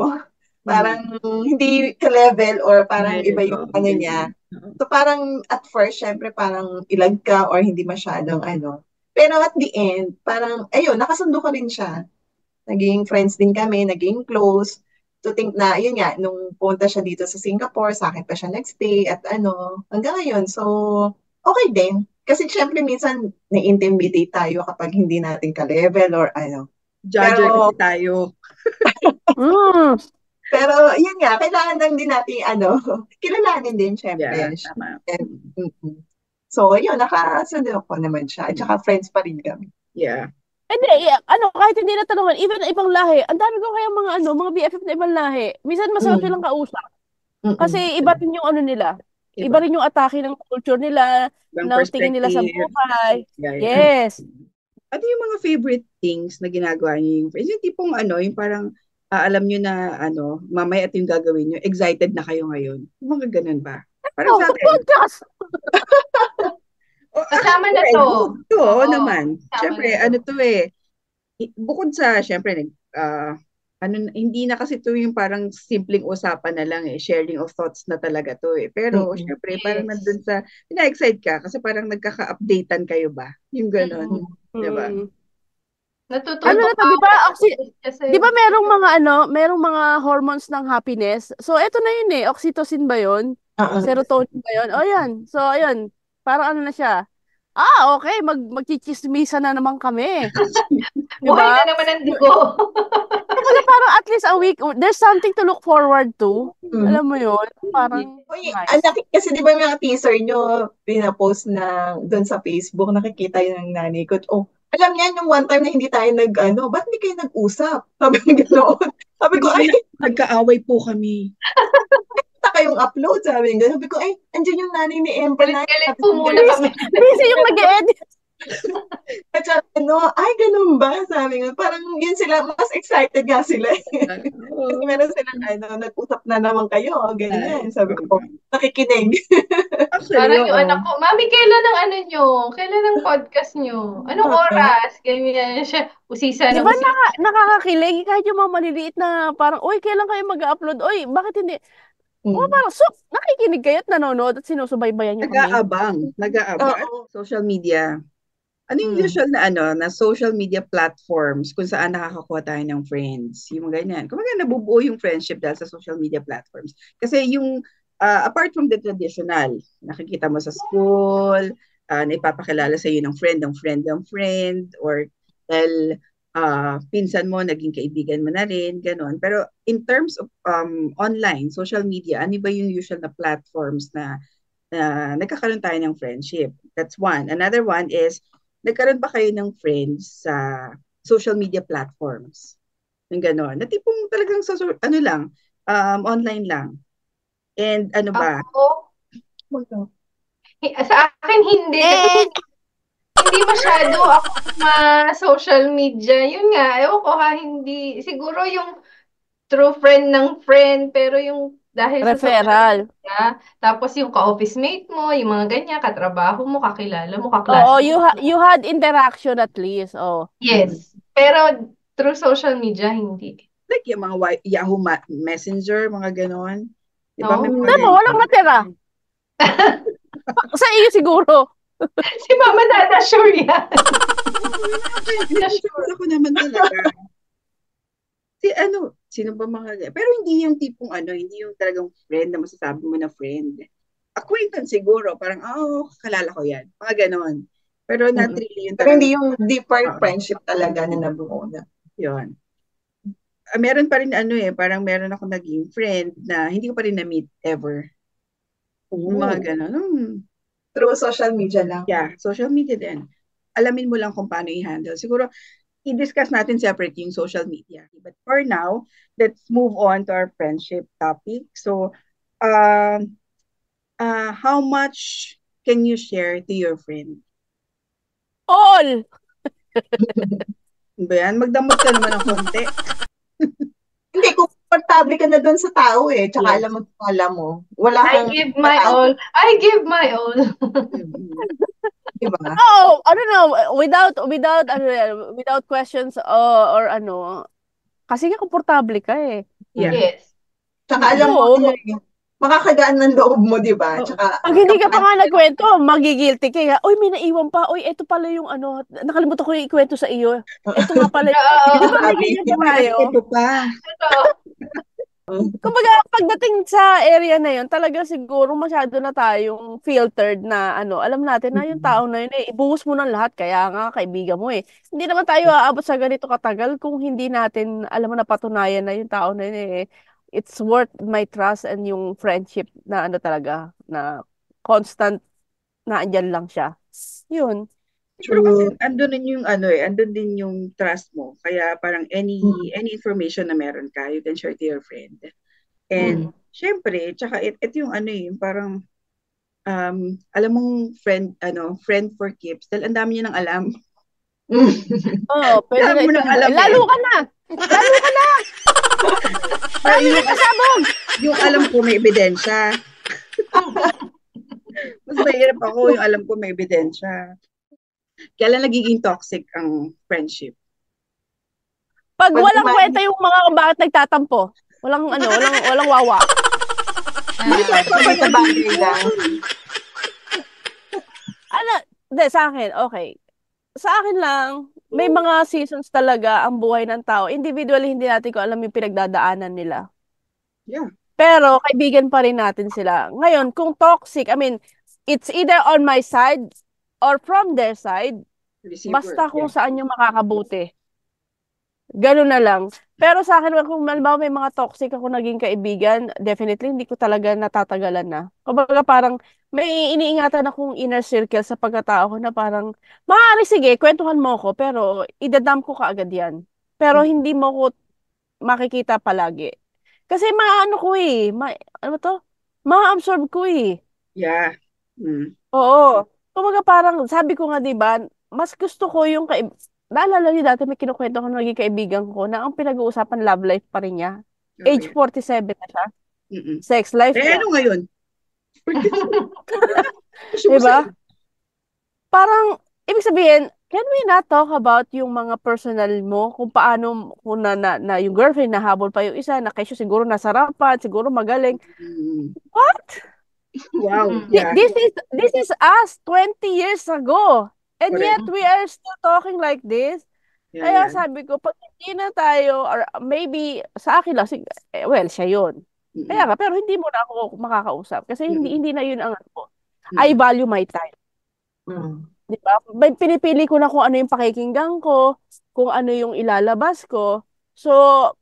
Parang hindi ka-level or parang iba yung ano niya. So parang at first, syempre parang ilag ka or hindi masyadong ano. Pero at the end, parang ayun, nakasundo ko rin siya. Naging friends din kami, naging close. To think na, yun nga, nung punta siya dito sa Singapore, sa akin pa siya nagstay at hanggang ngayon. So, okay din. Kasi syempre minsan na-intimidate tayo kapag hindi natin ka-level or ano. Judger kasi tayo. Pero yun nga, kailangan lang din natin kilalanin din syempre. Yeah, tama. So yun, nakasundo ko naman siya. At saka friends pa rin kami. Yeah. Hindi, kahit hindi natanungan, even na ibang lahi, ang dami ko kaya mga BFF na ibang lahi. Minsan masarap silang kausap. Kasi iba rin yung nila. Iba rin yung atake ng culture nila, ng tingin nila sa buhay. Yeah. Yes. ano yung mga favorite things na ginagawa niyo yung friends? Yung tipong ano, yung parang alam niyo na ano, mamaya ito yung gagawin niyo, excited na kayo ngayon. Yung mga ganun ba? Parang Oh, sa the akin, podcast! Kasama na syempre, to. ito Oo, naman. kasama Syempre, na to. ano to bukod sa, syempre, ano, hindi na kasi to yung parang simpleng usapan na lang sharing of thoughts na talaga to Pero, Mm-mm. syempre, parang Yes. nandun sa, na-excite ka kasi parang nagkaka-updatean kayo ba? Yung ganon, Mm. di ba? Mm. Ano Natututo na to, ka di ba? kasi. Di ba merong mga hormones ng happiness? So, eto na yun Oxytocin ba yun? Oo. Serotonin ba yun? O, yan. So, ayun. Parang ano na siya. Okay. Magchichismisa na naman kami. Di Buhay ba? na naman ang dugo. Kumbaga parang at least a week, there's something to look forward to. Mm. Alam mo yun? Parang Uy, nice. kasi di ba yung mga teaser nyo, pinapost na doon sa Facebook, nakikita yun ng nanay ko. Oh, alam niya, yung one time na hindi tayo ba't hindi kayo nag-usap? Sabi ko ganoon. Sabi ko, Kanina, ay, nagkaaway po kami. kita kayong upload. Sabi ko, ay, andyan yung nanay ni Empa na. Galit Sabi po ko, muna Busy, kami. busy yung nag-edit. at saka, ay, ganun ba? Sabi ko, parang yun sila, mas excited nga sila. Kasi Oo. meron silang, nag-usap na naman kayo, ganyan. Nice. Sabi ko, nakikinig. Actually, Parang yung oo. anak ko, Mami, kailan ang ano nyo? Kailan ang podcast nyo? Anong oras? Ganyan siya. Usisa Di na ba usisa. nakakakilig? Kahit yung mga maliliit na parang, uy, kailan kayo mag-upload? Uy, bakit hindi? Mm. Parang, so, nakikinig kayo at nanonood at sinusubaybayan nyo kami. Nag-aabang. Oo. Social media. Ano yung Mm. usual na na social media platforms kung saan nakakakuha tayo ng friends? Yung ganyan. Kung nabubuo yung friendship dahil sa social media platforms. Kasi yung, apart from the traditional, nakikita mo sa school, naipapakilala sa iyo ng friend, or dahil pinsan mo, naging kaibigan mo na rin, ganon. Pero in terms of online, social media, ano ba yung usual na platforms na nagkakaroon tayo ng friendship? That's one. Another one is, nagkaroon ba kayo ng friends sa social media platforms? Yung gano'n. Na tipong talagang ano lang, online lang. And ano ba? Ako, sa akin hindi. Kasi hindi masyado ako ma-social media. Yun nga, ewan ko hindi. Siguro yung true friend ng friend, pero yung dahil sa social Referral. media, tapos yung ka-office mate mo, yung mga ganyan, katrabaho mo, kakilala mo, Oo, kaklase mo. you had interaction at least. Oh. Yes. Pero through social media, hindi. Like yung mga Yahoo Messenger, mga gano'n. Di ba may No? mga Tama, walang ganyan? natira. Sa iyo siguro. Si Mama Nana, sure yan. Sure ako naman talaga. Sino ba mga, pero hindi yung tipong hindi yung talagang friend na masasabi mo na friend. Acquaintance siguro, parang, kalala ko yan. Mga ganon. Pero not Mm. really yung Pero talagang, hindi yung deeper oo, friendship talaga na nabuo na. yun. Meron pa rin parang meron ako naging friend na hindi ko pa rin na-meet ever. Yung mga ganon. Through social media lang. Yeah, social media din. Alamin mo lang kung paano i-handle. Siguro, i-discuss natin separate yung social media. But for now, let's move on to our friendship topic. So, how much can you share to your friend? All. Ba yan? Magdamot ka naman ng konti. Hindi, komportable ka na doon sa tao tsaka Yes. alam mo. Wala I kang give my all. I give my all. Diba? Oh, I don't know, without questions or ano. Kasi nga komportable ka Yeah. Yes. Tsaka alam mo, Oo. makakagaan ng loob mo, diba? Oo. Tsaka, Pag hindi ka pa nga nagkwento, magigilty ka. Uy, may naiwan pa. Uy, eto pala yung nakalimutan ko yung ikwento sa iyo. Eto nga pala. Di ba may ganyan pa tayo? Ito pa. Totoo. Kumbaga, pagdating sa area na yun, talaga siguro masyado na tayong filtered na alam natin na yung tao na yun ibuhos mo ng lahat, kaya nga kaibigan mo Hindi naman tayo aabot sa ganito katagal kung hindi natin, alam mo, napatunayan na yung tao na yun it's worth my trust and yung friendship na talaga, na constant na andyan lang siya. Yun. Pero kasi andun din yung trust mo. Kaya parang any information na meron ka, you can share to your friend. And syempre, tsaka ito yung yung parang alam mong friend for keeps dahil ang dami niya nang alam. Oo, pwede Dami na mo nang itumba. alam Lalo eh. ka na! Lalo ka na! Pero Dami na kasabog! yung alam ko may ebidensya. Mas mahirap ako yung alam ko may ebidensya. Kailan nagiging toxic ang friendship? Pag Pag walang kumain, kwenta yung mga kung bakit nagtatampo. Walang wawa. Hindi tayo sa papanood bagay yun. lang. Hindi, sa akin, okay. Sa akin lang, may mga seasons talaga ang buhay ng tao. Individually, hindi natin ko alam yung pinagdadaanan nila. Yeah, Pero, kaibigan pa rin natin sila. Ngayon, kung toxic, I mean, it's either on my side or from their side, receiver. basta kung Yeah. saan yung makakabuti. Ganun na lang. Pero sa akin, kung halimbawa may mga toxic ako naging kaibigan, definitely hindi ko talaga natatagalan na. Kumbaga parang may iniingatan akong inner circle sa pagkatao ko na parang, maaari sige, kwentuhan mo ko, pero idadam ko kaagad yan. Pero hindi mo ko makikita palagi. Kasi maano ko eh, ano to? Ma-absorb ko eh. Yeah. Mm. Oo. Kumbaga parang, sabi ko nga, di ba, mas gusto ko yung naalala niyo dati may kinukwento ko ng naging kaibigan ko na ang pinag-uusapan love life pa rin niya. Oh, Age yeah. 47 na siya. Mm-mm. Sex life Eh, niya. ano ngayon? Di ba? Parang, ibig sabihin, can we not talk about yung mga personal mo? Kung paano, kung na yung girlfriend nahabol pa yung isa, na kesyo siguro nasarapan, siguro magaling. What? Wow. Yeah. This is us 20 years ago. And Correct. yet, we are still talking like this. Yeah, Kaya yeah. sabi ko, pag hindi na tayo, or maybe, sa akin lang, well, siya yun. Kaya nga, pero hindi mo na ako makakausap. Kasi hindi na yun ang ano ko. I value my time. Di ba? Pinipili ko na kung ano yung pakikinggan ko, kung ano yung ilalabas ko. So,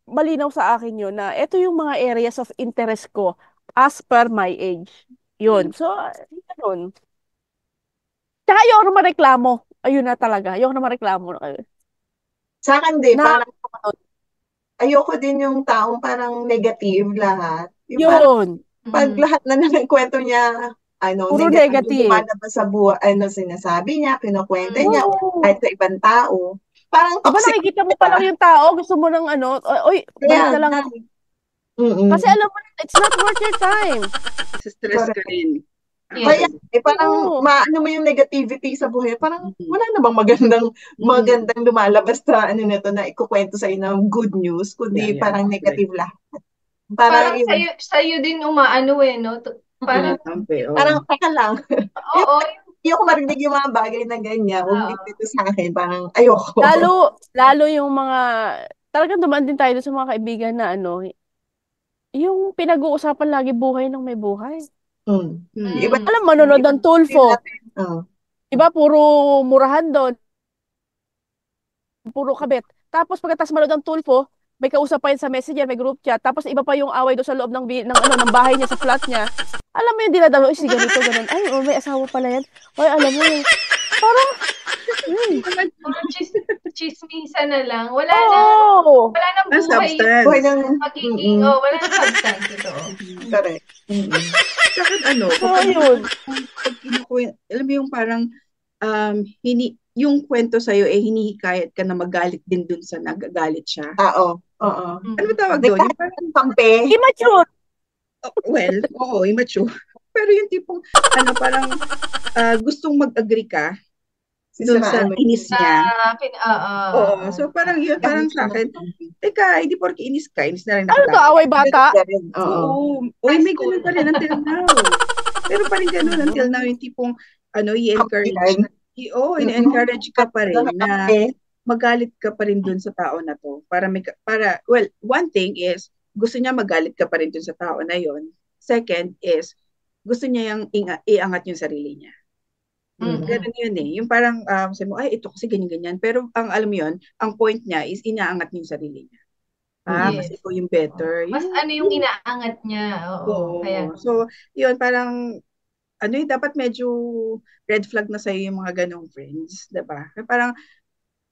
malinaw sa akin yun na ito yung mga areas of interest ko as per my age. Yun. So, yun. Tsaka ayoko na mareklamo. Ayun na talaga. Ayoko na mareklamo. Sa akin din, Na, parang ayoko din yung taong parang negative lahat. Yung parang yun. pag lahat na ng kwento niya, Puro negative yung negative. lumalabas sa buhay, sinasabi niya, kinukwento niya, Oo. kahit sa ibang tao. Parang Diba toxic nakikita mo siya. pa lang yung tao, gusto mo ng ano, oy, balik Kaya, na lang. Kasi alam mo, it's not worth your time. Stress ka rin. Kaya, parang Oo. maano mo yung negativity sa buhay, parang wala na bang magandang lumalabas sa ano nito na ikukwento sa ng good news, kundi parang negative lahat. Parang sa'yo din umaano no? Parang, teka lang. oo. Ayoko marinig yung mga bagay na ganyan. Huwag dito sa akin, parang ayoko. Lalo yung mga, talagang dumaan din tayo sa mga kaibigan na ano, yung pinag-uusapan lagi buhay ng may buhay. Alam mo, nanonood ng Tulfo. Diba, puro murahan doon. Puro kabit. Tapos pagkatapos manood ng Tulfo, may kausap pa yun sa messenger, may group chat. Tapos iba pa yung away doon sa loob ng bahay niya, sa flat niya. Alam mo yung dinadalo, si ganito, ganun. Ay, may asawa pala yan. Ay, alam mo yung, parang, puro chismisa na lang. Wala nang buhay substance. yung magiging, wala nang substance ito. Correct. Saka yun. Pag kinukuha, alam mo yung parang, yung kwento sa'yo, hinihikayat ka na magalit din dun sa nagagalit siya. Oo. Ano ba tawag doon? Yung parang, immature. Well, oo, immature. Pero yung tipong, parang gustong mag-agree ka doon sa inis niya. Oo. So parang yun, parang sa akin, teka, hindi porke inis ka, inis na rin ako. Ano to, away bata? Oo. Uy, may ganun pa rin until now. Pero pa rin ganun until now, yung tipong, i-encourage ka pa rin na magalit ka pa rin dun sa tao na to. Well, one thing is, gusto niya magalit ka pa rin dun sa tao na yon. Second is, gusto niya yung iangat yung sarili niya. Ganun yun eh. Yung parang, sabi mo, ay, ito kasi ganyan-ganyan. Pero alam mo yun, ang point niya is inaangat niya yung sarili niya. Kasi ikaw yung better. Mas yung inaangat niya. Oo. Kaya. So, yun, parang, dapat medyo red flag na sa'yo yung mga ganong friends. Diba? Parang,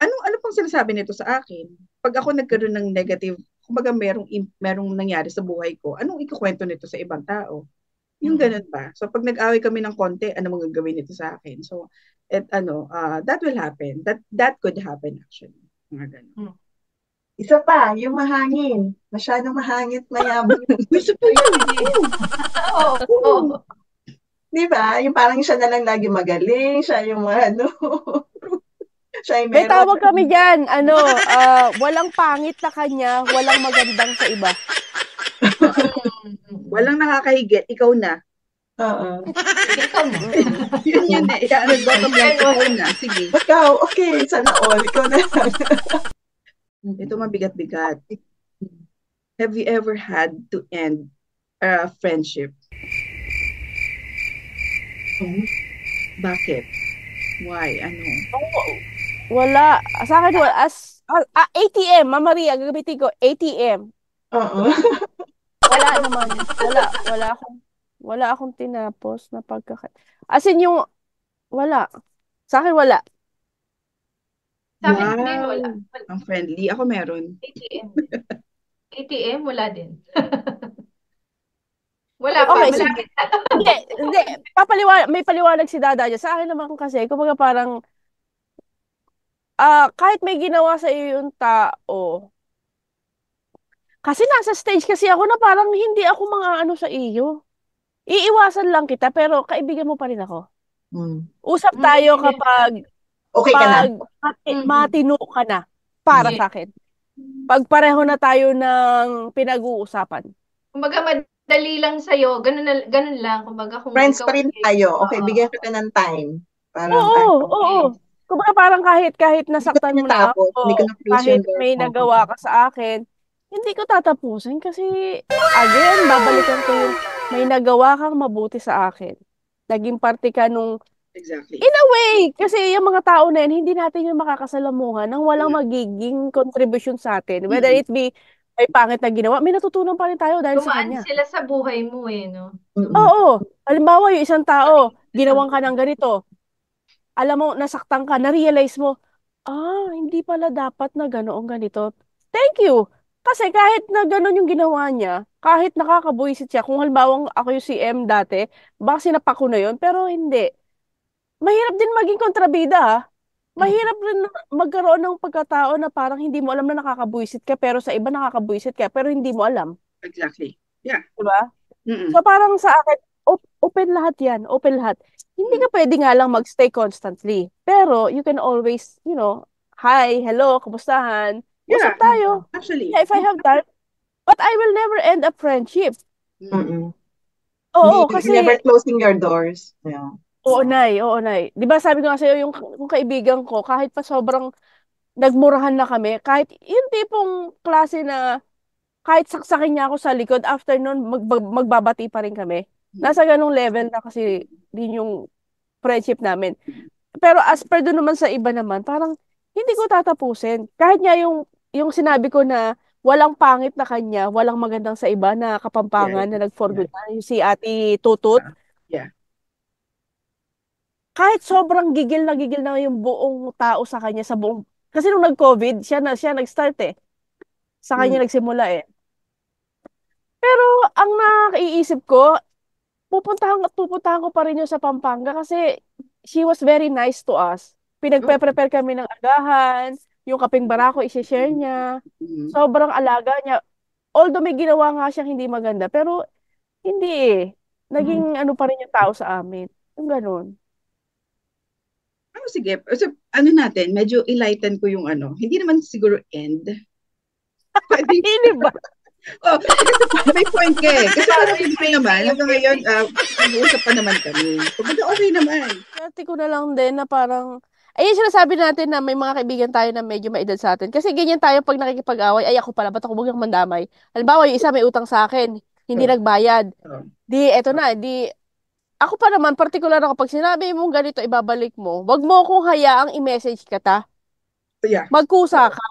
ano pang sinasabi nito sa akin? Pag ako nagkaroon ng negative, kumbaga merong nangyari sa buhay ko, anong ikukwento nito sa ibang tao? Yung ganun ba? So, pag nag-away kami ng konti, ano mga gagawin nito sa akin? So, that will happen. That could happen actually. Mga ganun. Isa pa, yung mahangin. Masyadong mahangit mayabang. Gusto pa yun. Oo. Oo. Di ba? Yung parang siya na lang lagi magaling, siya yung siya yung May meron. tawag kami dyan, walang pangit na kanya, walang magandang sa iba. Walang nakakahigit, ikaw na. Oo. Ikaw na. Yun eh. Bottom line, ikaw na. Sige. Ikaw, okay, sana all. Ikaw na lang. Ito mabigat-bigat. Have you ever had to end a friendship? Bakit? Why? Ano? Wala. Sa akin, wala. ATM, Mama Maria, gagamitin ko, ATM. Oo. Wala naman. Wala akong tinapos na As in yung, wala. Sa akin, wala. Sa akin din, wala. Ang friendly. Ako meron. ATM. ATM, wala din. Wala pa. Okay, Malapit na. Hindi. May paliwanag si Dada dyan. Sa akin naman kasi, kumbaga parang, kahit may ginawa sa iyo yung tao, kasi nasa stage kasi ako na parang hindi ako mga ano sa iyo. Iiwasan lang kita, pero kaibigan mo pa rin ako. Usap tayo kapag Okay ka na. matino ka na para Yes. sa akin. Pag pareho na tayo ng pinag-uusapan. Kumbaga, madali lang sa'yo. Ganun lang. Kumbaga, kung Friends ikaw pa rin eh, tayo. Okay, oo. bigyan kita ng time. Parang, Oo. Kumbaga parang kahit nasaktan mo na tinatapos, hindi ko ako, na-close kahit yung door may mo. nagawa ka sa akin, hindi ko tatapusin kasi, again, babalikan ko yung may nagawa kang mabuti sa akin. Naging parte ka nung, Exactly. in a way, kasi yung mga tao na yun, hindi natin yung makakasalamuhan nang walang magiging contribution sa atin. Whether it be may pangit na ginawa, may natutunan pa rin tayo dahil sa Dumaan kanya. sila sa buhay mo eh, no? Oo. Halimbawa, yung isang tao, ginawang ka ng ganito, alam mo, nasaktan ka, na-realize mo, hindi pala dapat na ganoong ganito. Thank you. Kasi kahit na gano'n yung ginawa niya, kahit nakakabuisit siya, kung halimbawa ako yung CM dati, baka sinapak ko na yun, pero hindi. Mahirap din maging kontrabida, ha? Mahirap rin magkaroon ng pagkatao na parang hindi mo alam na nakakabuisit ka, pero sa iba nakakabuisit ka, pero hindi mo alam. Exactly. Yeah. Diba? Mm-mm. So parang sa akin, open lahat yan. Open lahat. Hindi ka pwede nga lang magstay constantly. Pero you can always, hi, hello, kumustahan? Usap Yeah. tayo. Actually. Yeah, if I have time. But I will never end a friendship. Oo, kasi, Never closing your doors. Yeah. oo, Nay. Di ba sabi ko nga sa'yo, yung kaibigan ko, kahit pa sobrang nagmurahan na kami, kahit yung tipong klase na kahit saksakin niya ako sa likod, after nun, magbabati pa rin kami. Nasa ganung level na kasi din yung friendship namin. Pero as per doon naman sa iba naman, parang hindi ko tatapusin. Kahit nga yung sinabi ko na walang pangit na kanya, walang magandang sa iba na kapampangan na nag-for good na, yung si Ate Tutut. Yeah. Kahit sobrang gigil na yung buong tao sa kanya, sa buong, kasi nung nag-COVID, siya nag-start eh. Sa kanya nagsimula eh. Pero ang nakaiisip ko, pupuntahan ko pa rin yun sa Pampanga kasi she was very nice to us. Pinagpe-prepare kami ng agahan, yung kaping barako i-share niya. Sobrang alaga niya. Although may ginawa nga siyang hindi maganda, pero hindi eh. Naging ano pa rin yung tao sa amin. Yung ganun. Sige. So, natin, medyo enlighten ko yung hindi naman siguro end. Hindi ba? Kasi may point ka eh. Kasi parang hindi naman, hanggang ngayon, nag-uusap pa naman kami. Kumbaga, okay naman. Dati ko na lang din na parang, ayun sinasabi natin na may mga kaibigan tayo na medyo maedad sa atin. Kasi ganyan tayo pag nakikipag-away, ay ako pala, ba't ako biglang mandamay? Halimbawa, yung isa may utang sa akin, hindi nagbayad. Eto na, ako pa naman, particular ako, pag sinabi mong ganito, ibabalik mo, wag mo akong hayaang i-message ka ta. Yeah. Magkusa ka.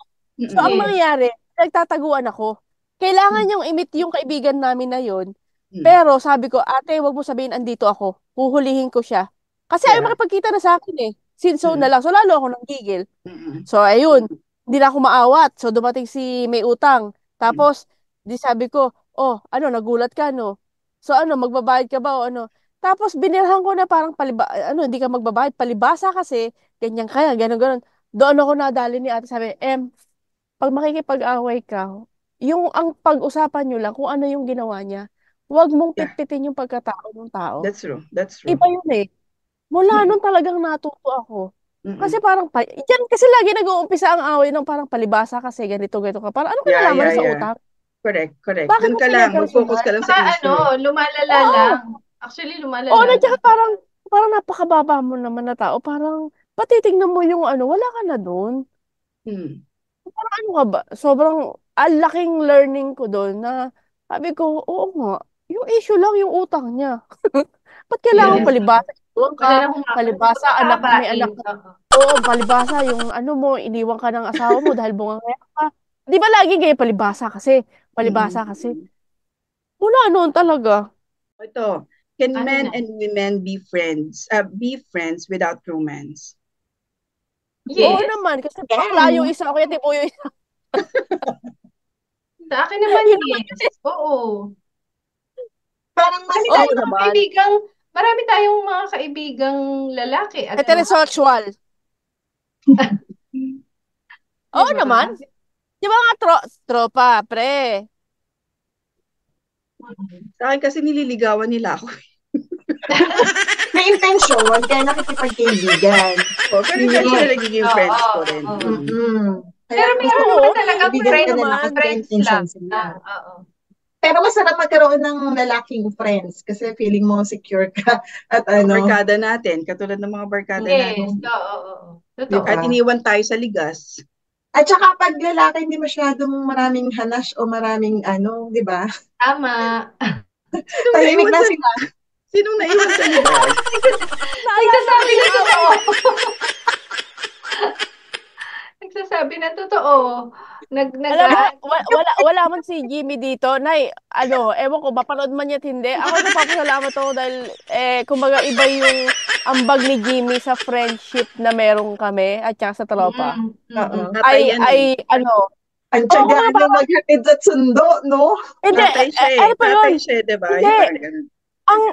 So, ang mangyayari, nagtataguan ako. Kailangan niyang i-meet yung kaibigan namin na yon. Pero sabi ko, ate, wag mo sabihin andito ako. Huhulihin ko siya. Kasi ayaw makipagkita na sa akin eh. Sinso na lang. So, lalo ako nang gigil. So, ayun. Hindi na ako maawat. So, dumating si may utang. Tapos, di sabi ko, nagulat ka, no? So ano, magbabayad ka ba o ano? Tapos binilhan ko na parang hindi ka magbabayad, palibasa kasi, ganyan kaya, ganun, ganun. Doon ako nadali ni ate, sabi, pag makikipag-away ka, yung ang pag-usapan nyo lang kung ano yung ginawa niya, huwag mong Yeah, pitpitin yung pagkatao ng tao. that's true. That's true. Iba yun eh. Mula Mm-mm. nun talagang natuto ako. Kasi Mm-mm. parang, yan kasi lagi nag-uumpisa ang away ng parang palibasa kasi ganito, ganito ka. Parang ano ka Yeah, nalaman yeah, sa yeah. utang? Correct, correct. Bakit Doon mo ka lang, mag-focus pinagkansunan? ka lang sa issue. lumalala Oo. lang. Actually, Oo, lumalala na tsaka lang. parang napakababa mo naman na tao. Parang, pati tingnan mo yung ano, wala ka na doon. Hmm. Parang ano ka ba? Sobrang, laking learning ko doon na, sabi ko, oo nga, yung issue lang yung utang niya. Ba't kailangan Yes. palibasa? Iwan Wala ka, nang palibasa, may anak pagkakabain. ka. Oo. Oo, palibasa, yung ano mo, iniwan ka ng asawa mo dahil bunganga ka. Di ba lagi ganyan, palibasa kasi, palibasa kasi. Mm-mm. Wala noon talaga. Ito, can Ano men na? and women be friends without romance? Oo Yes. naman, kasi bakla yung Yan. isa, o kaya tipo yung isa. Sa akin naman, Yun naman yes. kasi. Oo. Parang mas Marami Oo tayong ano, mga naman. kaibigang, marami tayong mga kaibigang lalaki at babae. Heterosexual. Di Oo naman. ba? Di ba nga tropa, pre? Sa akin kasi nililigawan nila ako. may intensyon, kaya nakikipagkaibigan. Oh, pero Yun eventually yung, nagiging Oo, friends ko rin. oo. Kaya Pero mas meron Oo, naman talagang oo kaibigan ka na naman. lang kung may friends intention lang. sila. Oo. Pero masarap magkaroon ng lalaking friends kasi feeling mo secure ka at Mga ano, barkada natin, katulad ng mga barkada Yes. natin. Oo, oo, oo. di Totoo. Kahit ba? iniwan tayo sa ligas. At saka pag lalaki hindi masyadong maraming hanas o maraming ano, di ba? Tama. Sinong Tahimik naiwan na sa, sila. sinong naiwan sa ligas? Naalala ko Nagsasabi yung ng totoo. ako. Nagsasabi ng totoo. Alam mo, Nag wala man si Jimmy dito. Nay, ewan ko, mapanood man niya at hindi. Ako nagpapasalamat ako dahil, kumbaga iba yung ambag ni Jimmy sa friendship na meron kami at saka sa tropa. mm, mm, Oo. mm. Tatay yan eh. Ang Oo, tiyaga kumbaga ano, parang, maghatid at sundo, no? hindi, Tatay siya eh. ano pa yun? Tatay siya, di ba? Hindi, Yung parang ganun.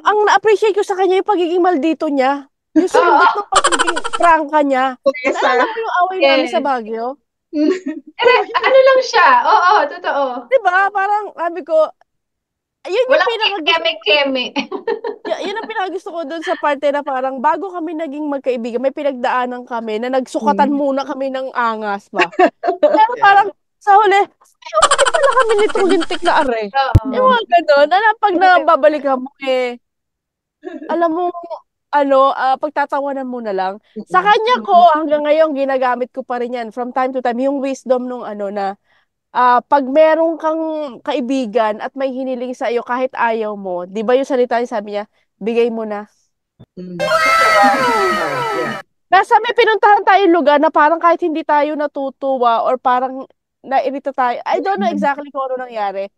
ang na-appreciate ko sa kanya yung pagiging maldito niya. Yung Oo. sundot ng pagiging prangka niya. Puresa. Naalala mo yung away namin sa Yes. Baguio? Ano lang siya. Oo, totoo. Di ba? Parang, sabi ko, yun yung Walang pinakagusto ko. keme-keme. Yun ang pinakagusto ko doon sa parte na parang bago kami naging magkaibigan, may pinagdaanan kami na nagsukatan muna kami ng angas ba. Pero Yeah. parang sa huli, ay, bakit pala kami nitong lintik na are? Yung Oo. mga ganun, pag nababalikan mo alam mo, pagtatawanan mo na lang. Sa kanya ko, hanggang ngayon, ginagamit ko pa rin yan. From time to time, yung wisdom nung na, pag meron kang kaibigan at may hiniling sa iyo kahit ayaw mo, di ba yung salita niya sabi niya, bigay mo na. Yeah. Nasa may pinuntahan tayong lugar na parang kahit hindi tayo natutuwa or parang nairita tayo. I don't know exactly kung ano nangyari.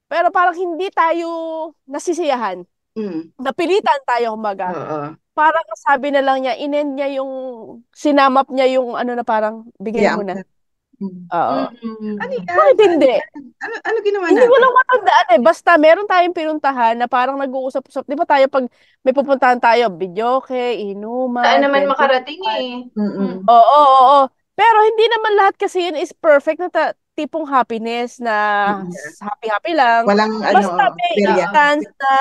Pero parang hindi tayo nasisiyahan. Mm. Napilitan tayo kumbaga. Oo. Parang sabi na lang niya, inend niya yung, sinamap niya yung ano na parang, bigay mo na. Oo. Ano yan? Bakit hindi? Ano ginawa Hindi ko natin? lang matandaan eh. Basta meron tayong pinuntahan na parang nag-uusap-usap. Di ba tayo pag may pupuntahan tayo, videoke, Saan inuman, naman makarating kwentuhan. eh. Oo, oo, oo. Pero hindi naman lahat kasi yun is perfect na tipong happiness na happy-happy lang. Walang Basta ano, may perya. instance na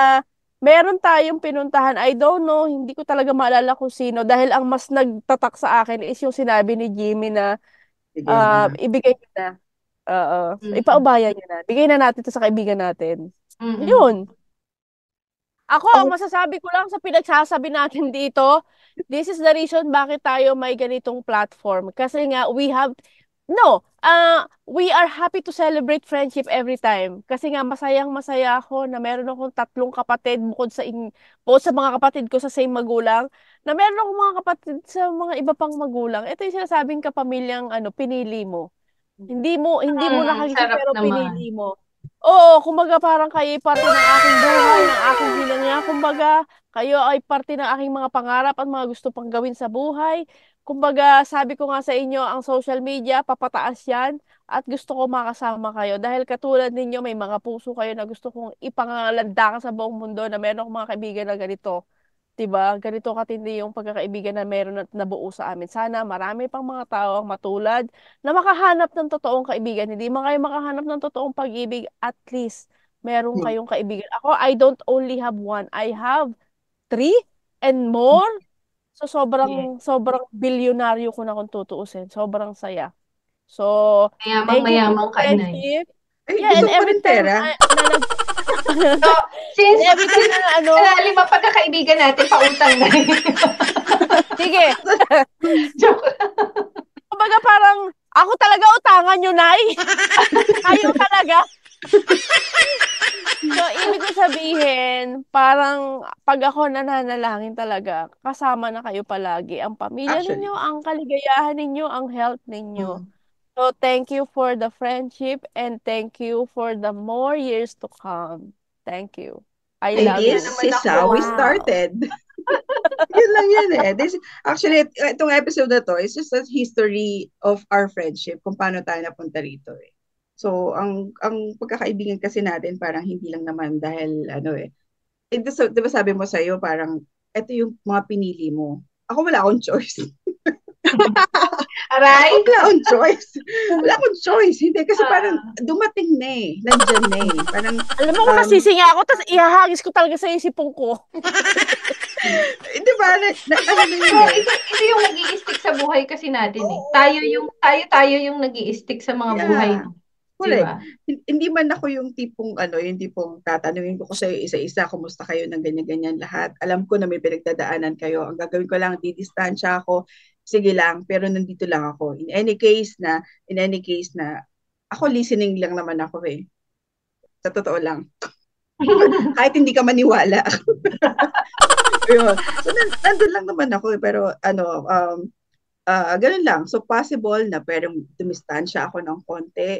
meron tayong pinuntahan. I don't know, hindi ko talaga maalala kung sino dahil ang mas nagtatak sa akin is yung sinabi ni Jimmy na Bigay mo na. ibigay niyo na. Oo. Mm. Ipaubaya niyo na. Bigay na natin to sa kaibigan natin. Mm-mm. Yun. Ako, ang Oh, masasabi ko lang sa pinagsasabi natin dito, this is the reason bakit tayo may ganitong platform. Kasi nga, we are happy to celebrate friendship every time. Kasi nga, masayang masaya ako na meron akong 3 kapatid bukod sa mga kapatid ko sa same magulang, na meron akong mga kapatid sa mga iba pang magulang. Ito yung sinasabing kapamilyang pinili mo. Hindi mo nakagising Sarap pero naman. pinili mo. Oo, kumbaga parang kayo ay parte ng aking buhay, ng aking hinanga. Kumbaga, kayo ay parte ng aking mga pangarap at mga gusto pang gawin sa buhay. kumbaga, sabi ko nga sa inyo, ang social media, papataas yan at gusto ko makasama kayo. Dahil katulad ninyo, may mga puso kayo na gusto kong ipangalandakan sa buong mundo na meron akong mga kaibigan na ganito. 'Di ba? Ganito katindi yung pagkakaibigan na meron at nabuo sa amin. Sana marami pang mga tao ang matulad na makahanap ng totoong kaibigan. Hindi man kayo makahanap ng totoong pag-ibig, at least meron kayong kaibigan. Ako, I don't only have one. I have 3 and more. So, sobrang bilyonaryo ko na kung tutuusin. Sobrang saya. So, thank you for Mayamang-mayamang the ka, Inay. friendship. Ay, Yeah, gusto and ko pa every rin time pera. So, since every time na malalim ang pagkakaibigan natin, pautang na. sige. Joke. Kumbaga parang, ako talaga utangan nyo, Nay. Kayo talaga. So, ibig ko sabihin, parang pag ako nananalangin talaga, kasama na kayo palagi. Ang pamilya Actually. ninyo, ang kaligayahan ninyo, ang health ninyo. Mm. So, thank you for the friendship and thank you for the more years to come. Thank you. I And love this you. is how we Wow. started. Yun lang yan eh. Actually, itong episode na to is just a history of our friendship, kung paano tayo napunta rito eh. So, ang pagkakaibigan kasi natin parang hindi lang naman dahil di ba sabi mo sa'yo parang ito yung mga pinili mo. Ako wala akong choice. Aray? Wala akong choice. Wala akong choice. Hindi, kasi parang dumating na eh. Nandyan na eh. Parang, Alam mo kung masisinga ako, tapos ihahagis ko talaga sa isipong ko. di ba, ano na yun So, eh. ito yung nag-i-stick sa buhay kasi natin eh. Tayo yung nag-i-stick sa mga buhay. Correct. Diba? Hindi man ako yung tipong tatanungin ko kasi isa-isa, kumusta kayo ng ganyan-ganyan lahat. Alam ko na may pinagdadaanan kayo. Ang gagawin ko lang, didistansya ako. Sige lang, pero nandito lang ako. In any case na, ako listening lang naman ako eh. Sa totoo lang. Kahit hindi ka maniwala. So, nandun lang naman ako eh. Pero, ganun lang. So, possible na pero dumistansya ako ng konti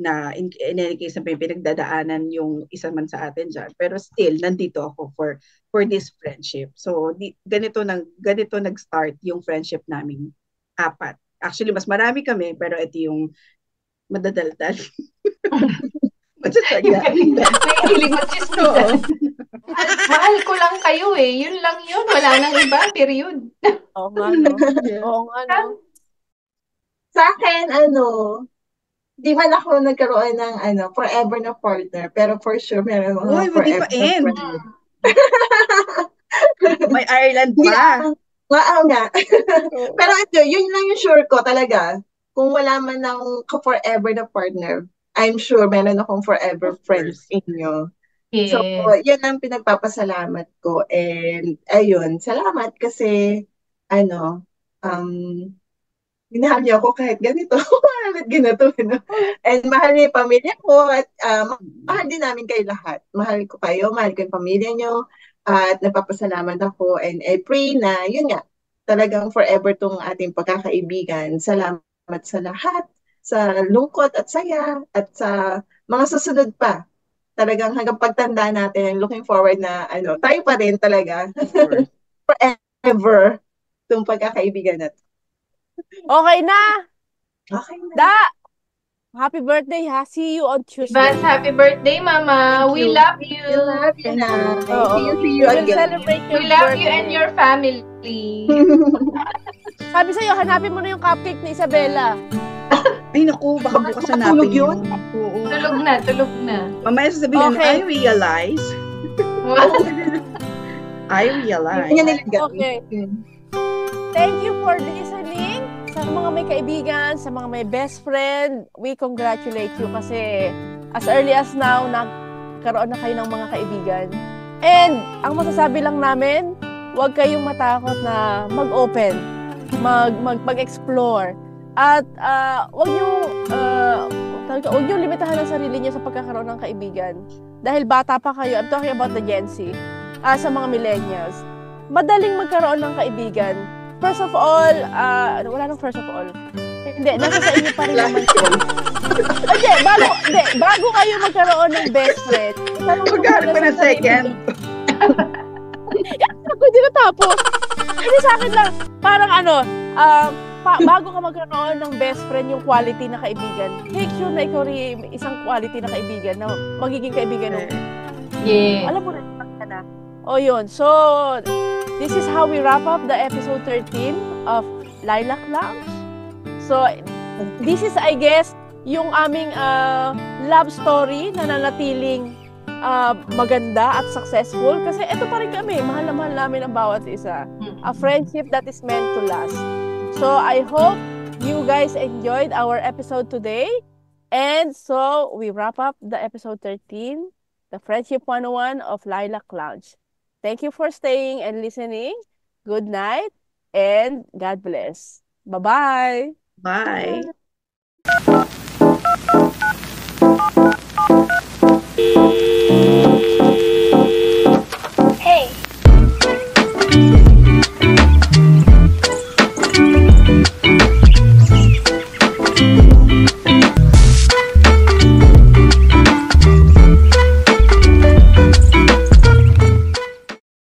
na in any case na pinagdadaanan yung isa man sa atin dyan. Pero still, nandito ako for this friendship. So, ganito nag-start yung friendship namin 4. Actually, mas marami kami, pero ito yung madadaldal. Matsatsaga. May hiling at chismisan. Mahal ko lang kayo eh. Yun lang yun. Wala nang iba. Period. Oo nga, no? Oo nga, no? Sa akin, di man ako nagkaroon ng forever na partner, pero for sure meron Uy, mga hindi forever pa na end. partner. May Ireland pa. Oo nga. Pero yun lang yung sure ko talaga. Kung wala man ng forever na partner, I'm sure meron akong forever friends inyo. Yes. So, yan ang pinagpapasalamat ko. And, ayun, salamat kasi, minahal niyo ako kahit ganito. Kahit ganito. And mahal niyo yung pamilya ko at mahal din namin kayo lahat. Mahal ko kayo, mahal ko yung pamilya niyo at nagpapasalamat ako. And I pray na, yun nga, talagang forever tong ating pagkakaibigan. Salamat sa lahat, sa lungkot at saya, at sa mga susunod pa. Talagang hanggang pagtanda natin, looking forward na tayo pa rin talaga. Forever itong pagkakaibigan natin. Okay na! Okay na. Da! Happy birthday, ha? See you on Tuesday. Advance happy birthday, Mama. Thank We you. love you. We love you na. Oo. See you We'll again. celebrate your We love you birthday. and your family. Sabi sa'yo, hanapin mo na yung cupcake ni Isabella. Ay, naku, baka bukas hanapin Matulog yun? Oo. Tulog na. Mamaya sasabihin, Okay. I realize. Yan nilagay. Okay. Thank you for listening. Sa mga may kaibigan, sa mga may best friend, we congratulate you kasi as early as now, nagkaroon na kayo ng mga kaibigan. And ang masasabi lang namin, huwag kayong matakot na mag-open, mag-explore. At huwag niyo limitahan ang sarili niyo sa pagkakaroon ng kaibigan. Dahil bata pa kayo, I'm talking about the Gen Z, sa mga millennials. Madaling magkaroon ng kaibigan. First of all, wala nang first of all. Hindi, nasa sa inyo pa rin naman. Bago kayo magkaroon ng best friend. Magkaroon pa ng second. Ako, hindi natapos. Hindi sa akin lang, parang bago ka magkaroon ng best friend yung quality na kaibigan, make sure na ikaw rin isang quality na kaibigan na magiging kaibigan ng Yeah. alam mo na ka na. O yun. So, this is how we wrap up the episode 13 of Lilac Lounge. So, this is, I guess, yung aming love story na nanatiling maganda at successful. Kasi ito pa rin kami. Mahal na mahal namin ang bawat isa. A friendship that is meant to last. So, I hope you guys enjoyed our episode today. And so, we wrap up the episode 13, the Friendship 101 of Lilac Lounge. Thank you for staying and listening. Good night and God bless. Bye-bye. Bye.